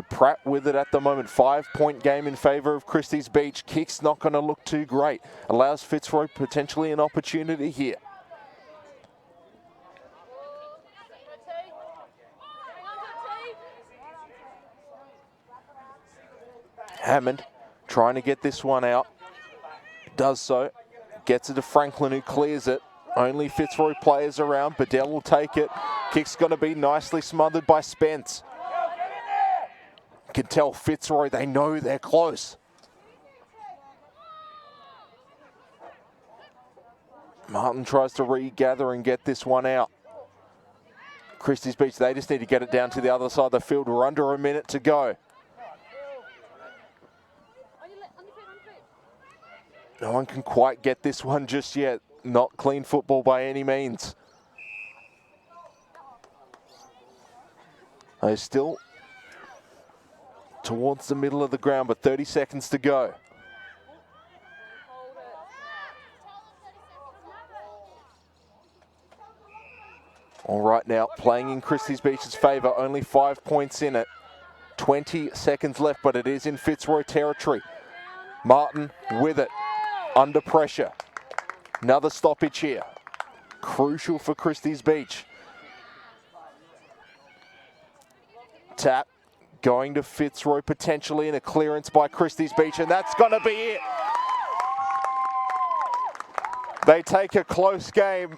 Pratt with it at the moment. 5-point game in favour of Christies Beach. Kick's not going to look too great. Allows Fitzroy potentially an opportunity here. Hammond trying to get this one out. Does so. Gets it to Franklin, who clears it. Only Fitzroy players around. Bedell will take it. Kick's going to be nicely smothered by Spence. You can tell Fitzroy, they know they're close. Martin tries to regather and get this one out. Christies Beach, they just need to get it down to the other side of the field. We're under a minute to go. No one can quite get this one just yet. Not clean football by any means. They're still towards the middle of the ground, but 30 seconds to go. All right, now playing in Christies Beach's favour, only 5 points in it. 20 seconds left, but it is in Fitzroy territory. Martin with it, under pressure. Another stoppage here. Crucial for Christies Beach. Tap going to Fitzroy, potentially in a clearance by Christies Beach, and that's going to be it. They take a close game.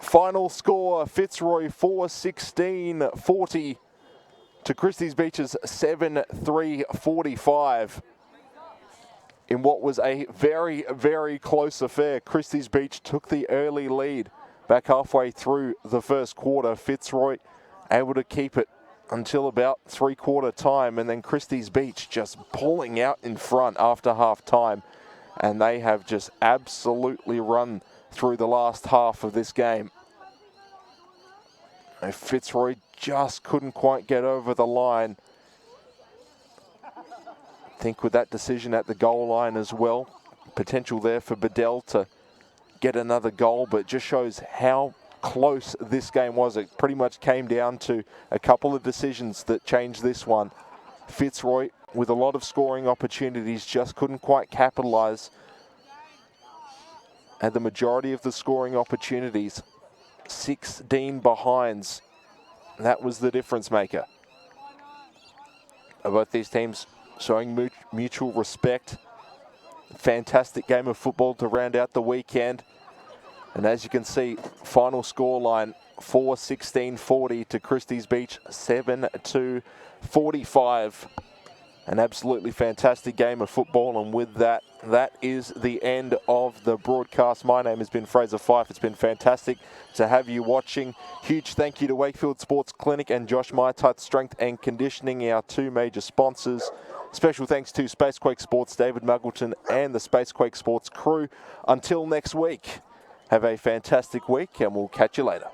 Final score, Fitzroy 4-16-40 to Christies Beach's 7-3-45. In what was a very, very close affair, Christies Beach took the early lead back halfway through the first quarter. Fitzroy able to keep it until about three-quarter time, and then Christies Beach just pulling out in front after half time, and they have just absolutely run through the last half of this game. And Fitzroy just couldn't quite get over the line. I think with that decision at the goal line as well, potential there for Bedell to get another goal, but it just shows how close this game was. It pretty much came down to a couple of decisions that changed this one. Fitzroy, with a lot of scoring opportunities, just couldn't quite capitalize. And the majority of the scoring opportunities, 16 behinds. That was the difference maker. Both these teams showing mutual respect. Fantastic game of football to round out the weekend. And as you can see, final scoreline 4-16-40 to Christies Beach 7-2-45. An absolutely fantastic game of football, and with that, that is the end of the broadcast. My name has been Fraser Fife. It's been fantastic to have you watching. Huge thank you to Wakefield Sports Clinic and Josh Mytite Strength and Conditioning, our two major sponsors. Special thanks to Spacequake Sports, David Muggleton, and the Spacequake Sports crew. Until next week, have a fantastic week, and we'll catch you later.